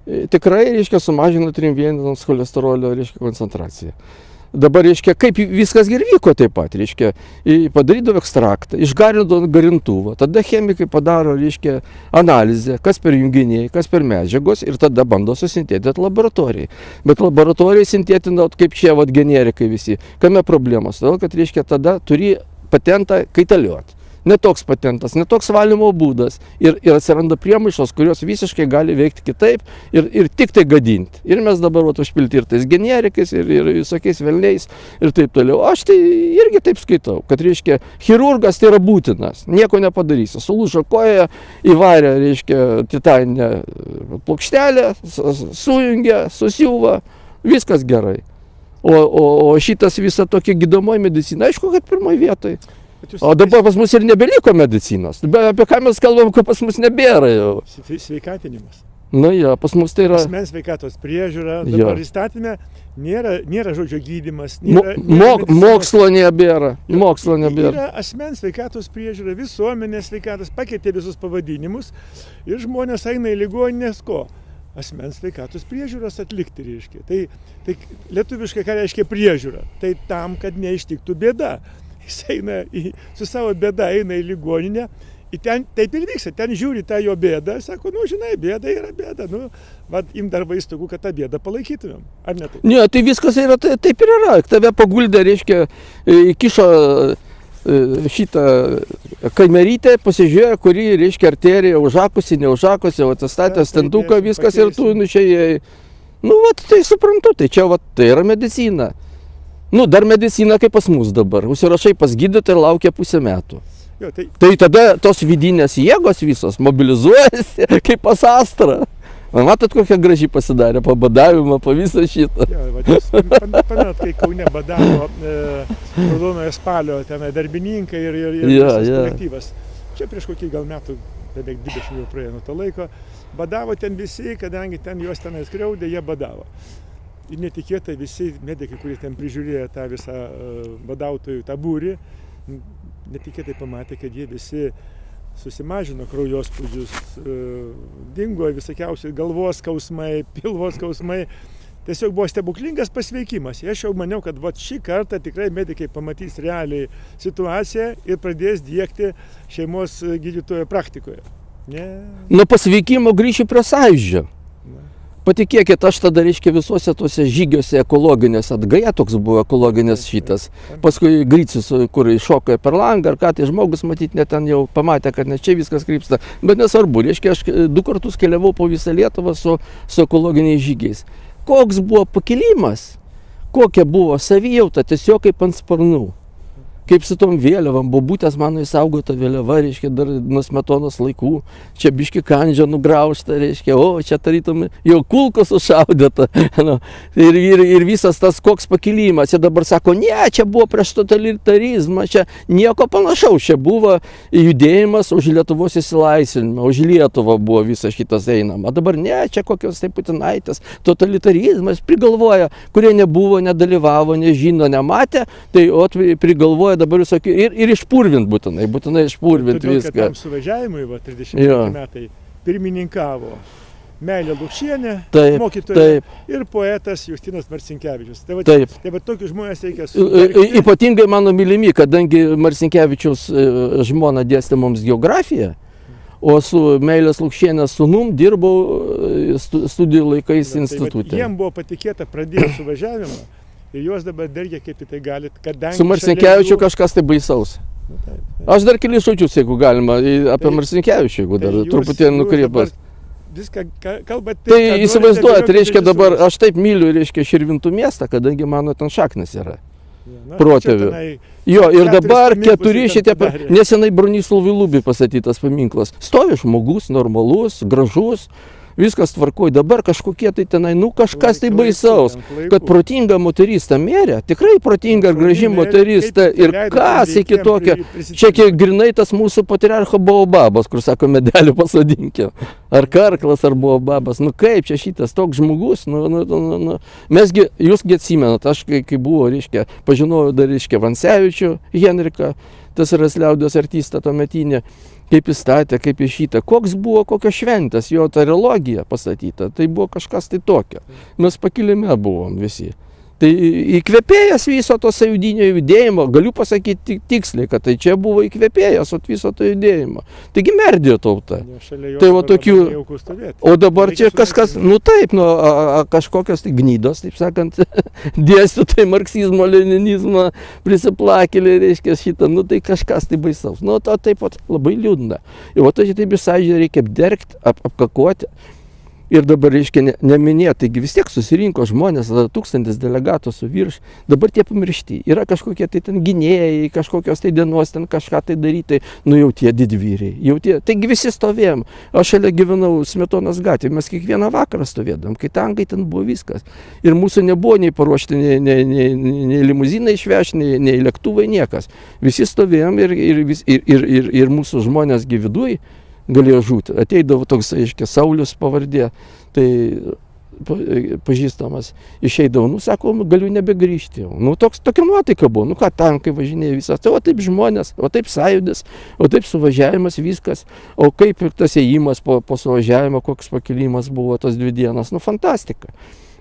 Tikrai, reiškia, sumažino 3,1 cholesterolio, reiškia, koncentraciją. Dabar, reiškia, kaip viskas ir vyko taip pat, reiškia, padarydavo ekstraktą, išgarindavo garintuvą, tada chemikai padaro, reiškia, analizę, kas per junginiai, kas per medžiagos ir tada bando susintetinti laboratorijai. Bet laboratorijai sintetina, kaip čia, vat, generikai visi. Kame problemos? Todėl, kad, reiškia, tada turi patentą kaitaliuoti. Netoks patentas, netoks valymo būdas ir atsiranda priemaišos, kurios visiškai gali veikti kitaip ir tik tai gadinti. Ir mes dabar užpilti ir tais generikais, ir visokiais velniais ir taip toliau. Aš tai irgi taip skaitau, kad, reiškia, chirurgas tai yra būtinas, nieko nepadarysi. Sulūžo koja, įvarė, reiškia, titaninę plokštelę, sujungia, susiuva, viskas gerai. O šitas visa tokia gydomoji medicina, aišku, kad pirmoje vietoje. O dabar pas mus ir nebeliko medicinos. Apie ką mes kalbam, ko pas mus nebėra jau. Sveikatinimas. Na jo, pas mus tai yra... Asmens sveikatos priežiūra. Dabar įstatyme nėra žodžio gydymas. Mokslo nebėra. Mokslo nebėra. Yra asmens sveikatos priežiūra, visuomenės sveikatos, pakeitė visus pavadinimus ir žmonės eina į ligoninės ko? Asmens sveikatos priežiūros atlikti, reiškia. Tai lietuviškai ką reiškia priežiūra? Tai tam, kad neištiktų bėda. Jis eina su savo bėda, eina į ligoninę, ten taip ir vyksta, ten žiūri tą jo bėdą, sako, žinai, bėda yra bėda, im dar vaistukų, kad tą bėdą palaikytumėm, ar ne taip? Ne, tai viskas yra, taip ir yra, tave paguldė, reiškia, įkišo šitą kamerytę, pasižiūrėjo, kuri, reiškia, arterija užakusi, neužakusi, atsistatė stentuką, viskas ir tu nušėjai. Tai suprantu, tai čia, tai yra medicina. Dar medicina kaip pas mus dabar. Užsirašai pas gydytoją ir laukia pusę metų. Jo, tai tada tos vidinės jėgos visos mobilizuojasi kaip pas Astrą. Matot, kokia graži pasidarė po badavimo, po visą šitą. Jūs pamenat, kai Kaune badavo Raudonojo spalio darbininkai ir visas kolektyvas. Čia prieš kokį gal metų, beveik 20 jau praėjo nuo to laiko, badavo ten visi, kadangi ten juos tenai skriaudė, jie badavo. Ir netikėtai visi medikai, kurie ten prižiūrėjo tą visą badautojų tą būrį, netikėtai pamatė, kad jie visi susimažino kraujospūdžius, dingo visokiausi galvos skausmai, pilvos skausmai. Tiesiog buvo stebuklingas pasveikimas. Aš jau maniau, kad šį kartą tikrai medikai pamatys realiai situaciją ir pradės diegti šeimos gydytojo praktikoje. Nuo pasveikimo grįšiu prie sąjūdžio. Patikėkit, aš tada, reiškia, visuose tuose žygiuose ekologinės atgaja, toks buvo ekologinės šitas. Paskui Gricius, kur iššokoja per langą, ar ką, tai žmogus, matyt, net ten jau pamatė, kad ne čia viskas krypsta. Bet nesvarbu, reiškia, aš 2 kartus keliavau po visą Lietuvą su ekologiniais žygiais. Koks buvo pakilimas, kokia buvo savijauta, tiesiog kaip ant sparnų. kaip su tom vėliavom, bobutės mano įsaugota vėliava, reiškia, dar nuo Smetonos laikų, čia biški kandžia nugraužta, reiškia, o čia tarytum jau kulkos sušaudėta. Nu, ir visas tas koks pakilimas, ir dabar sako, ne, čia buvo prieš totalitarizmą, čia nieko panašaus, čia buvo judėjimas už Lietuvos įsilaisvinimą, už Lietuvą buvo visas šitas einama. Dabar ne, čia kokios tai Putinaitės, totalitarizmas prigalvoja, kurie nebuvo, nedalyvavo, nežino, nematė, tai prigalvoja dabar visokių ir išpurvint būtinai išpurvint viską. Todėl, kad tam suvažiavimui, 30 metai, pirmininkavo Meilė Lukšienė, mokytoja ir poetas Justinas Marcinkevičius. Tai va tokius žmonės reikia sudaryti. Ypatingai mano mylimi, kadangi Marcinkevičiaus žmona dėstė mums geografiją, o su Meilės Lukšienės sūnum dirbau studijų laikais institute. Jiem buvo patikėta pradėti suvažiavimą. Ir juos dabar dergia, kaip tai galit, kadangi... Su Marcinkevičiu kažkas tai baisaus. Aš dar keli žodžius, jeigu galima, apie Marcinkevičių, jeigu dar truputį nukreipas. Viską kalbat tai įsivaizduojat, reiškia dabar, aš taip myliu, reiškia, Širvintų miestą, kadangi mano ten šaknis yra. Protėvių. Jo, ir dabar 4 šitie, nesenai Bronislovui Lubiui pastatytas paminklas. Stovi žmogus, normalus, gražus. Viskas tvarkoj, dabar kažkokie tai tenai, nu kažkas tai baisaus, kad protinga moterista merė, tikrai protinga ir graži moterista ir kas iki tokio, čia kiek grinai tas mūsų patriarcho baobabas, kur sako medelį pasodinkim, ar karklas, ar baobabas, nu kaip čia šitas toks žmogus, mesgi, jūsgi atsimenat, aš kai buvo, reiškia, pažinojau dar, reiškia, Vancevičių, Henriką, tas yra liaudies artistą tuometinė, kaip jis statė, kaip jis šitą, koks buvo, kokios šventės, jo trilogija pastatyta, tai buvo kažkas tai tokio. Mes pakilime buvom visi. Tai įkvėpėjas viso to sąjūdinio judėjimo, galiu pasakyti tiksliai, kad tai čia buvo įkvėpėjas viso to judėjimo. Taigi merdėjo tauta. Tai va tokių, o dabar čia kažkas, nu taip, nu kažkokios tai gnydos, taip sakant, dėstytojai marksizmo, leninizmo, prisiplakėlė, reiškia šitą, nu tai kažkas tai baisaus. Nu to taip pat labai liūdna. Ir va tai taip visai reikia apdergti, apkakuoti. Ir dabar, reiškia, neminėti, taigi vis tiek susirinko žmonės, 1000 delegatų su virš, dabar tie pamiršti. Yra kažkokie tai ten gynėjai, kažkokios tai dienos ten kažką tai daryti, nu jau tie didvyriai, jau tie, taigi visi stovėjom. Aš šalia gyvenau Smetonos gatvėje, mes kiekvieną vakarą stovėdam, kai tankai ten buvo viskas. Ir mūsų nebuvo nei paruošti, nei limuzinai išvežti, nei lėktuvai, niekas. Visi stovėjom ir mūsų žmonės viduj galėjo žūti. Ateidavo toks, aiškiai, Saulius pavardė, tai pažįstamas, išeidavo, nu, sako, galiu nebegrįžti jau. Nu, tokia nuotaika buvo, nu, ką tankai važinėjo visas, tai o taip žmonės, o taip sąjūdis, o taip suvažiavimas viskas, o kaip ir tas ėjimas po suvažiavimo, koks pakilimas buvo tos 2 dienas, nu, fantastika.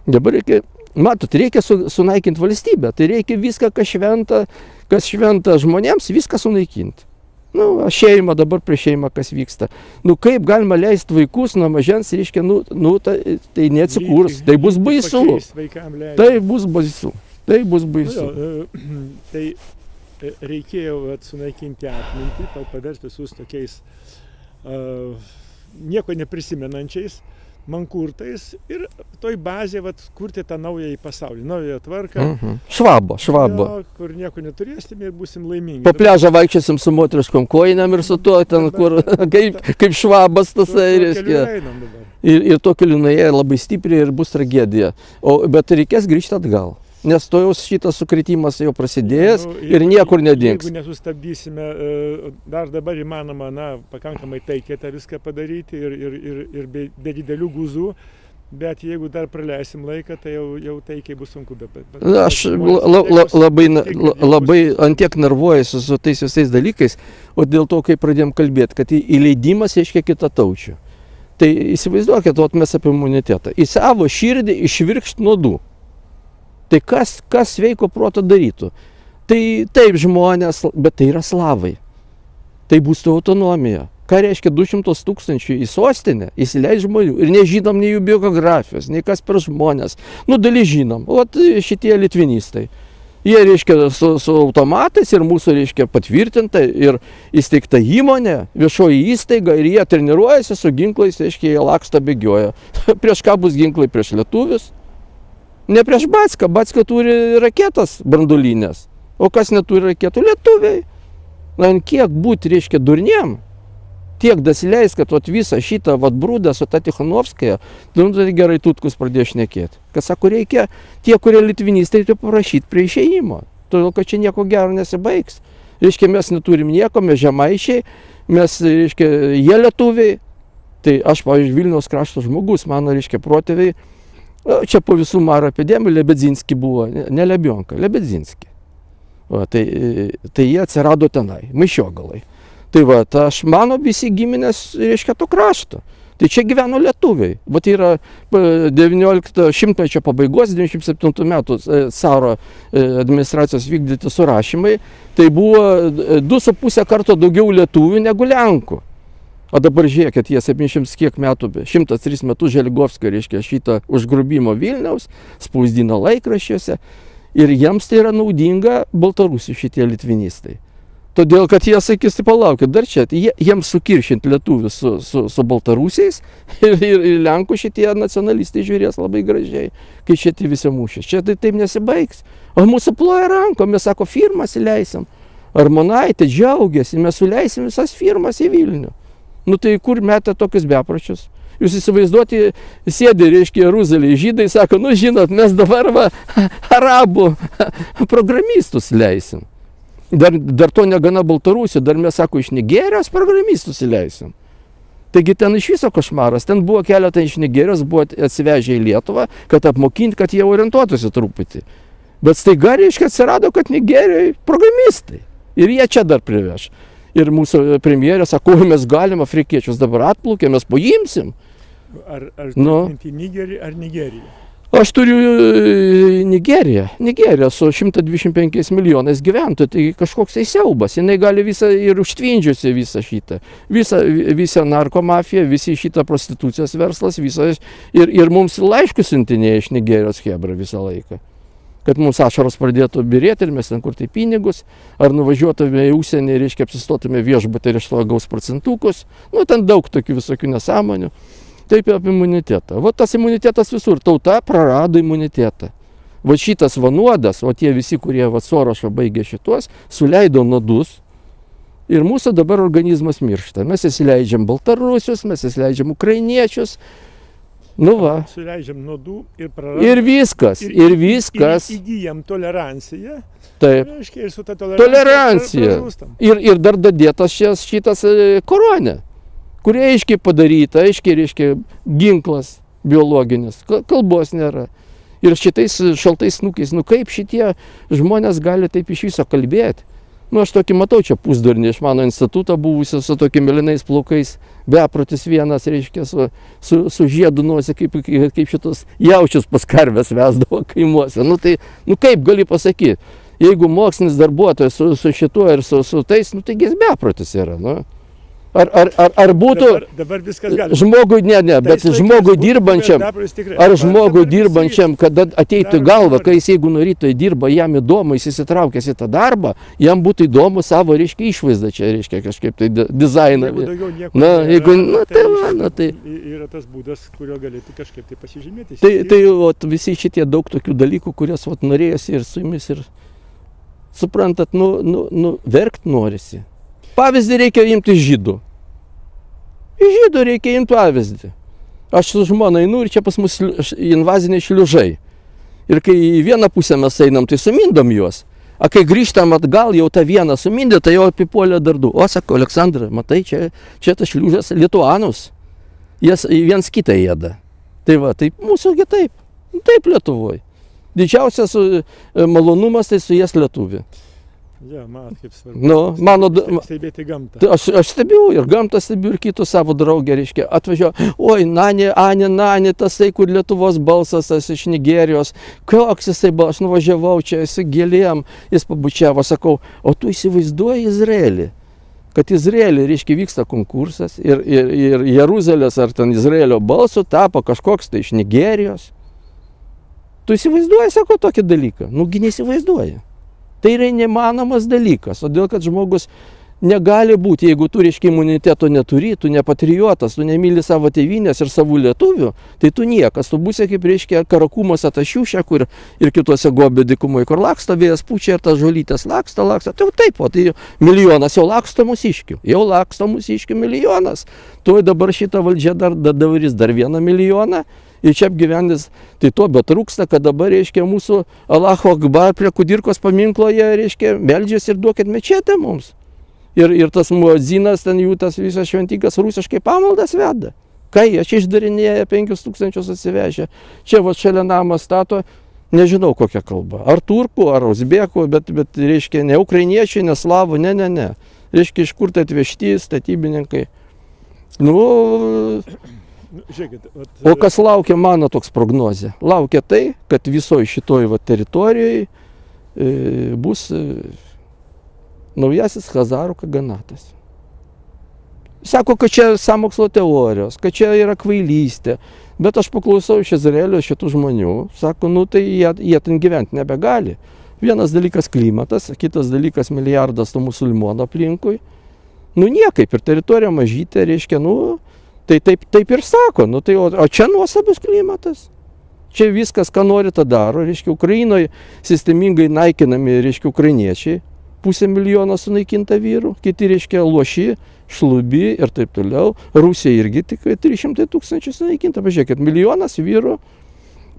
Dabar reikia, matot, reikia sunaikinti valstybę, tai reikia viską, kas šventa žmonėms, viską sunaikinti. Nu, šeima, dabar prie šeimą kas vyksta. Nu, kaip galima leisti vaikus nuo mažens, reiškia, tai neatsikurs, tai bus baisu. Tai bus baisu. Tai bus baisu. Tai reikėjo sunaikinti atmintį, paversti visus tokiais nieko neprisimenančiais, mankurtais ir toj bazė kurti tą naująjį pasaulį, naują tvarką. Švabo. Jo, kur nieko neturėsim ir būsim laimingi. Po pliažą vaikščiosim su moteriškom kojinėm ir su tuo, ten, kur, kaip švabas tas, reiškia. Ir to keliu nuėję labai stipriai ir bus tragedija. Bet reikės grįžti atgal. Nes to jau šitas sukritimas jau prasidėjęs ir niekur nedings. Jeigu nesustabdysime, dar dabar įmanoma, pakankamai taikiai tą viską padaryti ir be didelių guzų, bet jeigu dar praleisim laiką, tai jau taikiai bus sunku. Aš labai antiek nervuojasi su tais visais dalykais, o dėl to, kai pradėjom kalbėti, kad įleidimas reiškia kitataučių. Tai įsivaizduokit, mes apie imunitetą. Į savo širdį išvirkšt nuodų. Tai kas sveiko proto darytų? Tai taip žmonės, bet tai yra slavai. Tai bus to autonomija. Ką reiškia 200 000 į sostinę, įsileis žmonių. Ir nežinom nei jų biografijos, nei kas per žmonės. Nu, dalis žinom. O šitie litvinistai. Jie, reiškia, su automatais ir mūsų, reiškia, patvirtinta ir įsteigta įmonė, viešoji įstaiga ir jie treniruojasi su ginklais, reiškia, jie laksto bėgioja. Prieš ką bus ginklai? Prieš lietuvius? Ne prieš Backą. Backa turi raketas branduolinės. O kas neturi raketų? Lietuviai. Na, kiek būti, reiškia, durniem, tiek dasileis, kad visą šitą brūdą su ta Tikhanovskaja, tai gerai Tutkus pradėjo šnekėti. Kad sako, reikia tie, kurie litvinistai, tai parašyti prie išėjimo. Todėl, kad čia nieko gero nesibaigs. Reiškia, mes neturim nieko, mes žemaičiai, mes, reiškia, jie lietuviai. Tai aš, pavyzdžiui, Vilniaus krašto žmogus, mano, reiškia, protėviai, čia po visų maro epidemijų Lebedzinski buvo, ne Lebionka, Lebedzinski. Tai jie atsirado tenai, Maišiogalai. Tai aš mano visi giminės, reiškia, to krašto. Tai čia gyveno lietuviai. Vat yra 19 šimtmečio pabaigos, 97 metų caro administracijos vykdyti surašymai. Tai buvo 2,5 karto daugiau lietuvių negu lenkų. O dabar žiūrėkit, jie 700 kiek metų, 103 metų Želigovskio, reiškia, šitą užgrobimo Vilniaus, spausdino laikraščiuose. Ir jiems tai yra naudinga Baltarusių šitie litvinistai. Todėl, kad jie sakys, tai palaukit, dar čia, jiems sukiršinti lietuvius su Baltarusiais ir Lenkų šitie nacionalistai žiūrės labai gražiai, kai šitie visi mūšės. Čia tai taip nesibaigs. O mūsų ploja rankom, mes sako, firmas įleisim. Armonaitė džiaugiasi, mes suleisim visas firmas į Vilnių. Nu tai kur metė tokius bepročius? Jūs įsivaizduoti, sėdi, reiškia, Jeruzalėje žydai, sako, nu žinot, mes dabar arabų programistus leisim. Dar to negana Baltarusių, dar mes, sako, iš Nigerijos programistus įleisim. Taigi ten iš viso košmaras, ten buvo keletą iš Nigerijos, buvo atsivežę į Lietuvą, kad apmokinti, kad jie orientuotųsi truputį. Bet staiga, reiškia, atsirado, kad Nigerijoje programistai. Ir jie čia dar priveš. Ir mūsų premjerė sako, mes galim afrikiečius dabar atplaukę, mes paimsim. Ar Nigerija ar Nigerija? Aš turiu Nigeriją su 125 milijonais gyventojų, tai kažkoks tai siaubas. Jinai gali visą ir užtvindžiusi visą šitą. Visą narkomafiją, visi šitą prostitucijos verslas, visą. Ir mums laiškus siuntinėja iš Nigerijos chebra visą laiką. Kad mums ašaros pradėtų birėti ir mes ten kur tai pinigus, ar nuvažiuotume į užsienį, reiškia, apsistotume viešbutį ir iš to gaus procentukus. Nu, ten daug tokių visokių nesąmonių. Taip apie imunitetą. Va tas imunitetas visur. Tauta prarado imunitetą. Va šitas nuodas, o tie visi, kurie Sorošą baigė šitos, suleido nuodus. Ir mūsų dabar organizmas miršta. Mes įsileidžiam baltarusius, mes įsileidžiam ukrainiečius. Nu va. Suleidžiam nuodų ir prarandam. Ir viskas. Ir įgyjam toleranciją. Taip. Ir su ta tolerancija. Ir dar dadėtas šitas koronė, kurie aiškiai padaryta, aiškiai ginklas biologinis. Kalbos nėra. Ir šitais šaltais snukiais, nu kaip šitie žmonės gali taip iš viso kalbėti? Nu aš tokį matau čia pusdurnį iš mano instituto buvusio su tokiais mėlynais plaukais, beprotis vienas, reiškia, su žiedu nosi, kaip šitos jaučius pas karves vesdavo kaimuose. Nu tai, nu kaip gali pasakyti, jeigu mokslinis darbuotojas su šituo ir su tais, nu taigi jis beprotis yra, nu. Ar būtų dabar viskas gali. Žmogui, bet žmogui dirbančiam, ar žmogui dirbančiam, kad ateitų galva, kai jis jeigu nuo ryto dirba, jam įdomu, jis įsitraukęs į tą darbą, jam būtų įdomu savo, reiškia, išvaizdą čia, reiškia, kažkaip tai dizainą. Na, jeigu, tai yra tas būdas, kurio galėtų kažkaip tai pasižymėti. Tai visi šitie daug tokių dalykų, kurias norėjosi ir su jumis ir suprantat, verkt norisi. Pavyzdį reikia imti žydų. Iš žydų reikia imti pavyzdį. Aš su žmona einu ir čia pas mus invaziniai šliužai. Ir kai į vieną pusę mes einam, tai sumindom juos. O kai grįžtam atgal, jau tą vieną sumindė, tai jau apipuolė dar du. O, sako, Aleksandra, matai, čia tas šliužas lituanus. Jie viens kitą ėda. Tai va, taip mūsųgi taip. Taip Lietuvoj. Didžiausias malonumas tai su jas lietuvi. Ja, man kaip svarbu. Stebėti gamtą. Aš stebiu ir gamtą stebiu ir kitus savo draugę, reiškia, atvažiuoju, oi, Nani, tasai, kur Lietuvos balsas, tas iš Nigerijos, koks jisai buvo, aš nuvažiavau čia, esi gėlėm, jis pabučiavo, sakau, o tu įsivaizduoji Izraelį, kad Izraelį, reiškia, vyksta konkursas ir Jeruzalės ar ten Izraelio balsų tapo kažkoks tai iš Nigerijos. Tu įsivaizduoji, sako, tokį dalyką? Nugi neįsivaizduoji. Tai yra nemanomas dalykas, todėl kad žmogus Negali būti, jeigu tu, reiškia, imuniteto neturi, tu ne patriotas, tu nemyli savo tėvynės ir savų lietuvių, tai tu niekas, tu būsi kaip, reiškia, Karakumose ta šiušė, kur ir kituose Gobio dykumoje, kur laksto vėjas pučia ir tas žolytės laksto. Tai taip, o tai milijonas jau laksto mūsiškių, milijonas. Tuoj dabar šitą valdžią dar darys dar 1 milijoną. Ir čia apgyvendys, tai to bet trūksta, kad dabar, reiškia, mūsų Alacho Akbar prie Kudirkos paminklo, jie, reiškia, meldžiasi ir duokit mečetę mums. Ir tas muedzinas, ten jų tas visas šventikas rusiškai pamaldas veda. Ką jie čia išdarinėja, 5000 atsivežę. Čia va šalia namą stato, nežinau kokią kalbą. Ar turkų, ar uzbekų, bet reiškia, ne ukrainiečiai, ne slavų, ne. Reiškia, iš kur tai atvežti statybininkai. Žiūrėkit, o kas laukia mano toks prognozė? Laukia tai, kad visoje šitoje teritorijoje bus naujasis Chazarų kaganatas. Sako, kad čia sąmokslo teorijos, kad čia yra kvailystė. Bet aš paklausau iš Izraelio šitų žmonių. Sako, tai jie ten gyventi nebegali. Vienas dalykas klimatas, kitas dalykas milijardas tų musulmonų aplinkui. Niekaip, ir teritorija mažytė, reiškia, tai taip ir sako. O čia nuostabus klimatas. Čia viskas, ką nori, tą daro. Reiškia, Ukrainoje sistemingai naikinami, reiškia, ukrainiečiai. 500 000 sunaikinta vyrų, kiti, reiškia, loši, šlubi ir taip toliau. Rusija irgi tik 300 000 sunaikinta. Pažiūrėkit, 1 milijonas vyrų,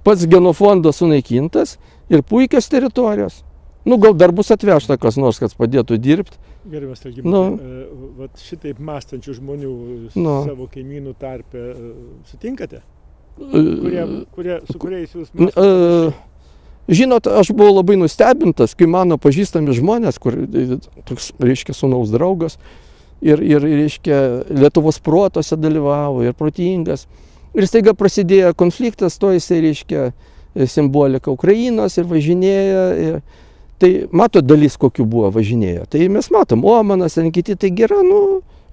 pats genofondas sunaikintas ir puikios teritorijos. Gal dar bus atvežta kas nors, kad padėtų dirbti. Gerbiamas Algimantai, šitaip mąstančių žmonių savo kaimynų tarpe sutinkate? Su kuriais jūs mąstote? Žinot, aš buvau labai nustebintas, kai mano pažįstami žmonės, kur, toks, reiškia, sūnaus draugas, ir reiškia, Lietuvos protuose dalyvavo, ir protingas. Ir staiga prasidėjo konfliktas, to jisai, reiškia, simbolika Ukrainos ir važinėja. Tai mato dalis, kokių buvo važinėjo. Tai mes matom, Omanas, ten kiti, tai yra,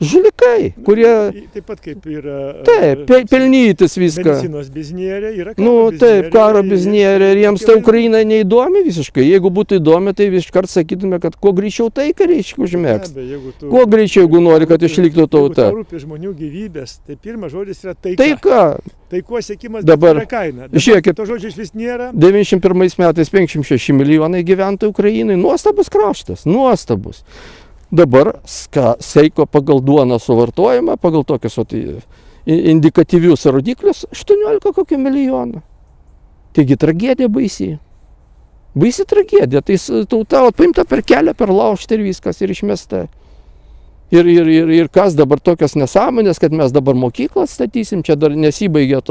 žulikai, kurie... Taip pat kaip yra... Taip, pelnytis viską. Medicinos biznieriai, yra karo biznieriai. Taip, karo biznieriai, ir jiems ta Ukraina neįdomi visiškai. Jeigu būtų įdomi, tai iškart sakytume, kad kuo greičiau taiką reiškia užmėgst. Kuo greičiau, jeigu nori, kad išliktų tauta. Jeigu tau rūpi žmonių gyvybės, tai pirmas žodis yra taika. Taika. Taikos siekimas dabar yra kaina. Žiūrėkit, to žodžio išvis nėra. 91 metais 56 milijonai gyventojų Ukrainai. Nuostabus kraštas, nuostabus. Dabar seiko pagal duoną suvartojimą, pagal tokius indikatyvius rodiklius 18 kokį milijoną. Taigi tragedija baisi. Baisi tragedija. Tai tauta paimta per kelią, per laužtą ir viskas, ir išmesta. Ir kas dabar tokios nesąmonės, kad mes dabar mokyklą statysim, čia dar nesibaigė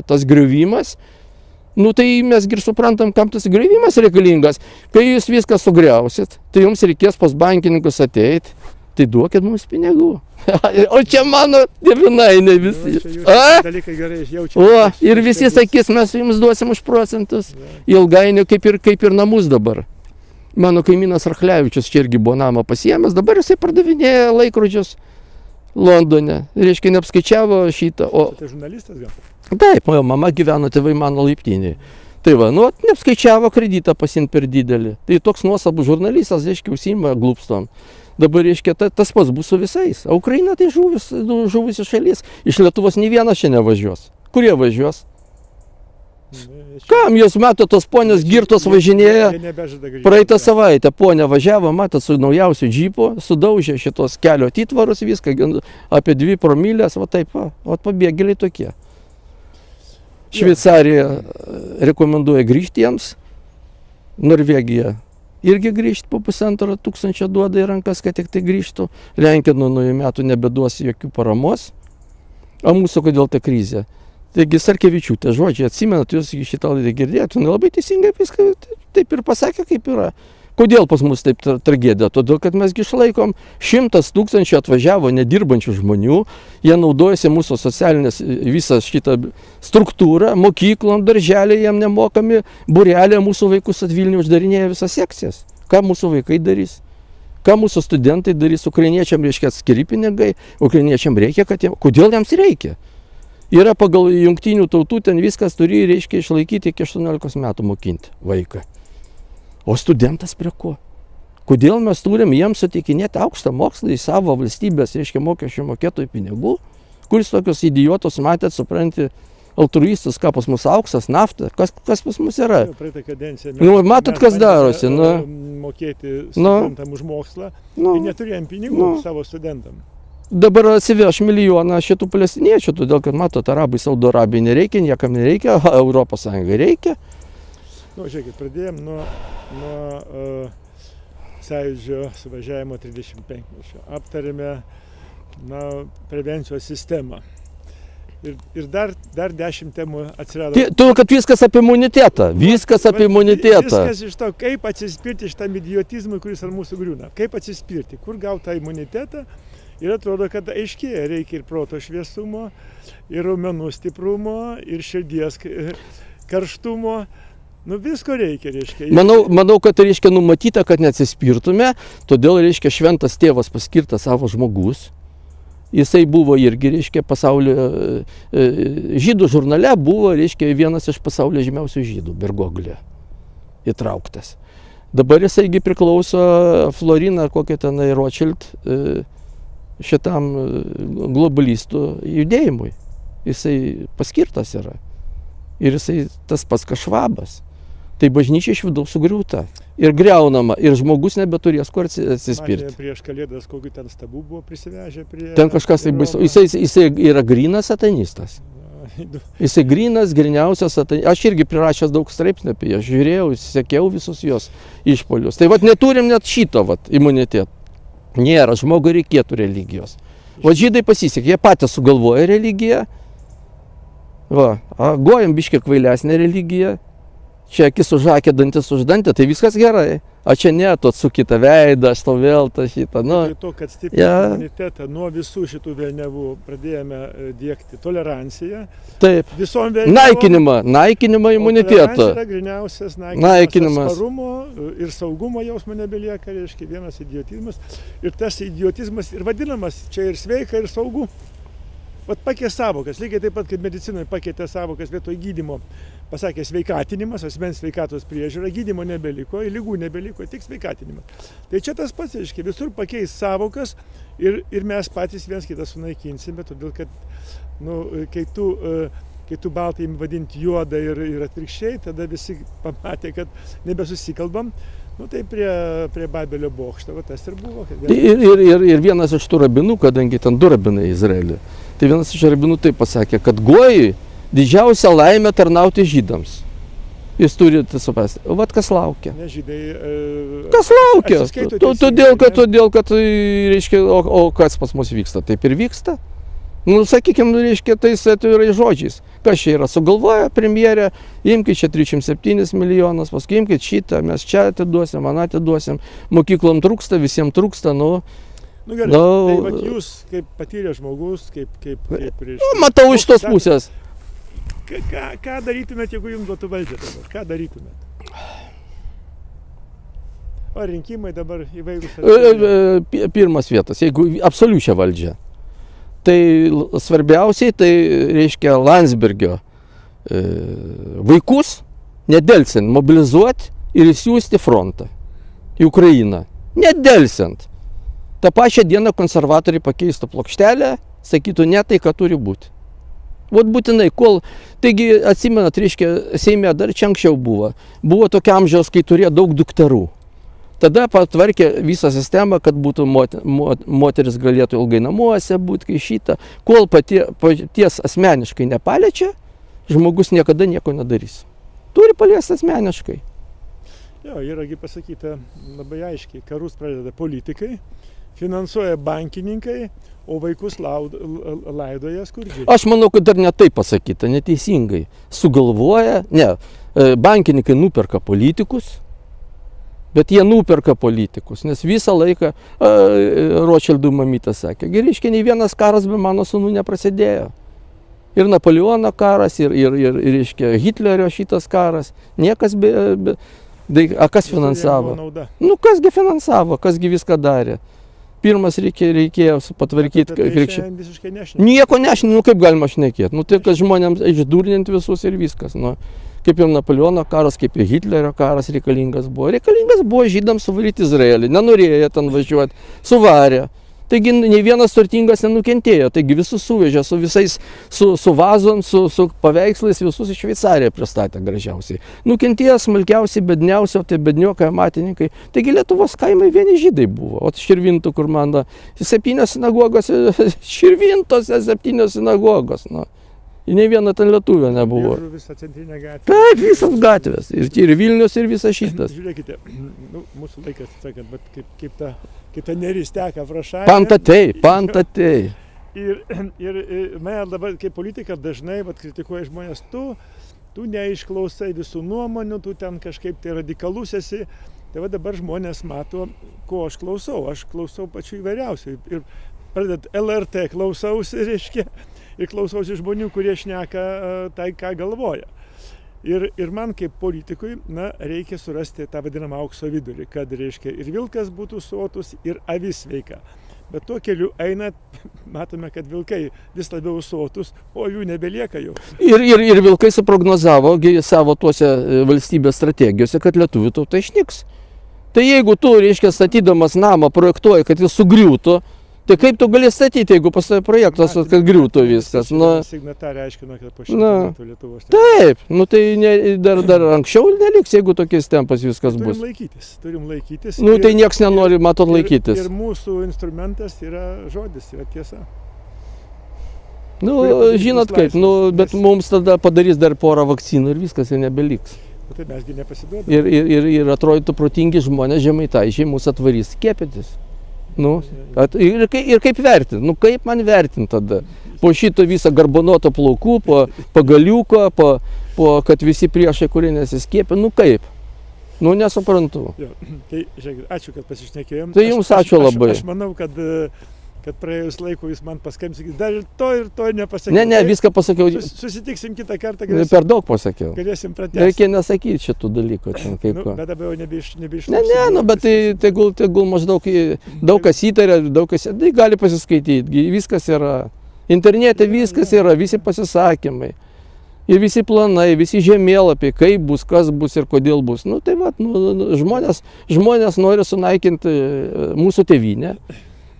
tas griuvimas. Tai mes ir suprantam, kam tas griuvimas reikalingas. Kai jūs viską sugriausit, tai jums reikės pas bankininkus ateiti, tai duokit mums pinigų. O čia mano dievinainė ne visi. Ir visi sakys, mes jums duosim už procentus. Ilgainiui kaip ir namus dabar. Mano kaimynas Rachlevičius čia irgi buvo namą pasiėmęs, dabar jisai pardavinėja laikrodžius Londone. Reiškia, neapskaičiavo šitą. Tai žurnalistas gal? Taip, mama gyveno, tėvai mano laiptinėje. Tai va, neapskaičiavo kreditą pasiimti per didelį. Tai toks nuostabus žurnalistas, reiškia, užsiima glūpstom. Dabar, reiškia, tas pats bus su visais. O Ukraina tai žuvusi šalis. Iš Lietuvos nei vienas čia nevažiuos. Kur jie važiuos? Kam jūs matot, tos ponios girtos važinėja? Praeitą savaitę ponia važiavo, matot, su naujausiu džipu, sudaužė šitos kelio atitvarus, viską, apie 2 promilės, va taip, va pabėgėliai tokie. Šveicarija rekomenduoja grįžti jiems, Norvegija irgi grįžti po 1500 duoda į rankas, kad tik tai grįžtų. Lenkija nuo naujų metų nebeduos jokių paramos. O mūsų kodėl ta krizė? Taigi Sarkevičiūtė žodžiai, atsimenat, jūs šitą laidą girdėjote, labai teisingai viską taip ir pasakė, kaip yra. Kodėl pas mus taip tragedija? Todėl, kad mes išlaikom 100 000 atvažiavo nedirbančių žmonių, jie naudojasi mūsų socialinės visą šitą struktūrą, mokyklom, darželiai jiem nemokami, būrelė mūsų vaikus Vilniuje uždarinėja visas sekcijas. Ką mūsų vaikai darys? Ką mūsų studentai darys? Ukrainiečiam reiškia atskiri pinigai, ukrainiečiam reikia, kad jiem... Kodėl jiems reikia? Yra pagal jungtinių tautų, ten viskas turi, reiškia, išlaikyti iki 18 metų mokinti vaiką. O studentas prie ko? Kodėl mes turim jiems suteikinėti aukštą mokslą į savo valstybės, reiškia, mokesčių mokėtojų pinigų, kuris tokius idiotus matėt, supranti, altruistus, ką pas mus auksas, nafta, kas pas mus yra. Praeitą kadenciją Matot, kas darosi. Mokėti studentam už mokslą ir neturėjom pinigų savo studentam. Dabar atsiveš milijoną šitų palestiniečių, todėl, kad matot, Arabai, Saudo Arabijai nereikia, niekam nereikia, Europos Sąjungai reikia. Žiūrėkit, pradėjom nuo sąjūdžio suvažiavimo 35-mečio. Aptarėme prevencijos sistemą. Ir dar 10 temų atsirado. Todėl, kad viskas apie imunitetą. Viskas apie imunitetą. Viskas iš to, kaip atsispirti šitam idiotizmui, kuris ar mūsų griūna. Kaip atsispirti, kur gauti tą imunitetą. Ir atrodo, kad aiškiai reikia ir proto šviesumo, ir raumenų stiprumo, ir širdies karštumo. Visko reikia, reiškia. Manau, kad reiškia numatyta, kad neatsispirtume, todėl, reiškia, šventas tėvas paskirtas savo žmogus. Jisai buvo irgi, reiškia, pasaulio žydų žurnale buvo, reiškia, vienas iš pasaulio žymiausių žydų, Bergoglė, įtrauktas. Dabar jisaigi priklauso Florina, kokia tenai Rothschild, šitam globalistų judėjimui. Jisai paskirtas yra. Ir jisai tas pats Švabas. Tai bažnyčia iš vidaus sugriūta. Ir greunama. Ir žmogus nebeturės kur atsispirti. Matėme prieš Kalėdas, kokių ten stabų buvo prisivežę prie... Ten kažkas tai baisu. Jisai yra grynas satanistas. Jisai griniausias satanistas. Aš irgi prirašęs daug straipsnių apie ją. Žiūrėjau, sekiau visus jos išpolius. Tai neturim net šito imuniteto. Nėra, žmogui reikėtų religijos. Žydai pasisekė, jie patys sugalvoja religiją. Gojam biškiai kvailesnė religija. Čia akis už akį, dantis už dantį, tai viskas gerai. O čia ne, tu atsuki tą veidą, aš tau vėl tą šitą. Tai to, kad stiprinti imunitetą nuo visų šitų vėliavų pradėjome diegti toleranciją. Taip. Visom vėliavom. Naikinimą imuniteto. Tolerancija yra griniausias naikinimas. Atsparumo ir saugumo jausmo nebelieka, reiškia, vienas idiotizmas. Ir tas idiotizmas ir vadinamas čia ir sveika, ir saugu. Pakeitė savokas, lygiai taip pat, kaip medicinoje pakeitė savokas vietoj gydymo. Pasakė sveikatinimas, asmens sveikatos priežiūra, gydymo nebeliko, lygų nebeliko, tik sveikatinimas. Tai čia tas pats, reiškia, visur pakeis savokas ir mes patys viens kitą sunaikinsime, todėl kad, kai tu baltai vadinti juodą ir atvirkščiai, tada visi pamatė, kad nebesusikalbam. Tai prie Babelio bokšto, tas ir buvo. Ir vienas iš tų rabinų, kadangi ten 2 rabinai Izraelį, tai vienas iš rabinų taip pasakė, kad gojui didžiausia laimė tarnauti žydams. Jūs turite suprasti. Kas laukia? Ne žydai. Kas laukia? Todėl, kad reiškia, o kas pas mus vyksta? Taip ir vyksta. Sakykime, reiškia, tais atvirai žodžiais. Kas čia yra? Sugalvoja premjerė, imkit čia 307 milijonus, paskui imkit šitą, mes čia atiduosim, man atiduosim. Mokyklom trūksta, visiems trūksta, gerai, tai jūs kaip patyrė žmogus, kaip reiškia... Matau iš tos pusės. Ką darytumėt, jeigu jums duotų valdžią dabar? Ką darytumėt? O rinkimai dabar įvairūs? Pirmas vietas, jeigu absoliučią valdžią. Tai svarbiausiai, tai reiškia Landsbergio vaikus nedelsiant mobilizuoti ir įsiųsti frontą į Ukrainą. Nedelsiant. Ta pačią dieną konservatoriai pakeistų plokštelę, sakytų ne tai, ką turi būti. Būtinai, taigi atsimenat, reiškia, Seime dar čia anksčiau buvo. Buvo tokia amžiaus, kai turėjo daug dukterų. Tada patvarkė visą sistemą, kad būtų moteris galėtų ilgai namuose būti, kai šitą. Kol paties asmeniškai nepaliečia, žmogus niekada nieko nedarys. Turi paliesti asmeniškai. Jo, yragi pasakyta labai aiškiai, karus pradeda politikai, finansuoja bankininkai, o vaikus laidoja skurdžiai. Aš manau, kad dar ne taip pasakyta, neteisingai. Sugalvoja, bankininkai nuperka politikus, bet jie nuperka politikus, nes visą laiką Rothschildų mamytė sakė, reiškia, nei vienas karas be mano sūnų neprasidėjo. Ir Napoleono karas, ir reiškia, Hitlerio šitas karas, niekas kas finansavo? Kasgi finansavo, kasgi viską darė. Pirmas reikėjo patvarkyti krikščionybę. Nieko nešinti, kaip galima šnekėti. Tai kad žmonėms išdurninti visus ir viskas. Kaip ir Napoleono karas, kaip ir Hitlerio karas reikalingas buvo. Reikalingas buvo žydams suvaryti Izraelį. Nenorėjo ten važiuoti. Suvarė. Taigi nei vienas turtingas nenukentėjo. Taigi visus suvežė su visais, su vazom, su paveikslais, visus į Šveicariją pristatė gražiausiai. Nukentėjo smulkiausiai, bedniausiai, o tai bedniokai, amatininkai. Taigi Lietuvos kaimai vieni žydai buvo. O Širvintų, kur man 7 sinagogos, Širvintose 7 sinagogos. Nu. Ir nei viena ten lietuvė nebuvo. Ir visą centrinę gatvę. Taip, visas gatvės. Ir Vilnius, ir visas šitas. Žiūrėkite, mūsų laikas, sakant, bet kaip ta neris teka prašai. Pantatei. Ir mane dabar kaip politika dažnai kritikuoja žmonės, tu neišklausai visų nuomonių, tu ten kažkaip tai radikalus esi. Tai dabar žmonės mato, ko aš klausau. Aš klausau pačių įvairiausių. Ir pradedat LRT klausausi, reiškia. Ir klausausi žmonių, kurie šneka tai, ką galvoja. Ir man kaip politikui, reikia surasti tą vadinamą aukso vidurį, kad, reiškia, ir vilkas būtų sotus, ir avis sveika. Bet tuo keliu einat, matome, kad vilkai vis labiau sotus, o jų nebelieka jau. Ir vilkai suprognozavo savo tuose valstybės strategijose, kad lietuvių tauta išnyks. Tai jeigu tu, reiškia, statydamas namą projektuoji, kad jis sugriūtų, tai kaip tu gali statyti, jeigu pas tavai projektas, kad griūtų viskas? Signatarė aiškino, kad po 100 metų Lietuvos. Taip, tai dar anksčiau neliks, jeigu tokiais tempas viskas bus. Turim laikytis. Tai nieks nenori, matot, laikytis. Ir mūsų instrumentas yra žodis, yra tiesa. Žinot kaip, bet mums tada padarys dar porą vakcinų ir viskas, ir nebeliks. Tai mesgi nepasiduodame. Ir atrodytų protingi žmonės, Žemaitaičiai, mūsų atvarys skiepytis. Ir kaip vertinti? Kaip man vertinti tada? Po šito visą garbanuoto plaukų, po galiuko, kad visi priešai, kurie nesiskiepia, kaip? Nesuprantu. Tai, žiūrėkit, ačiū, kad pasišnekėjom. Tai jums ačiū labai. Aš manau, kad praėjus laiko jūs man paskambins, dar ir to nepasakiau. Ne, viską pasakiau. Susitiksim kitą kartą. Per daug pasakiau. Galėsim pratęsti. Reikia nesakyti šitų dalykų. Bet dabar jau nebeišlauksiu. Ne, bet tegul maždaug daug kas įtarė, tai gali pasiskaityti. Viskas yra. Internete viskas yra, visi pasisakymai. Ir visi planai, visi žemėlapiai, kaip bus, kas bus ir kodėl bus. Žmonės nori sunaikinti mūsų tėvynę.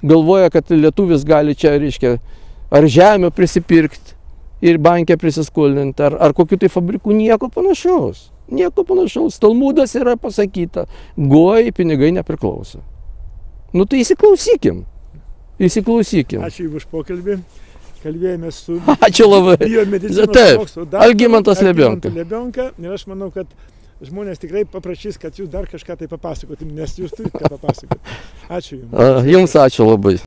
Galvoja, kad lietuvis gali čia, reiškia, ar žemę prisipirkti ir bankę prisiskolinti, ar kokių tai fabrikų, nieko panašaus. Nieko panašaus. Talmudas yra pasakyta, gojai pinigai nepriklauso. Tai įsiklausykim. Ačiū Jums už pokalbį. Kalbėjomės su biomedicinos mokslo daktaru Algimantas Lebionka. Ir aš manau, kad žmonės tikrai paprašys, kad jūs dar kažką tai papasakotum, nes jūs turite ką papasakoti. Ačiū Jums. Jums ačiū labai.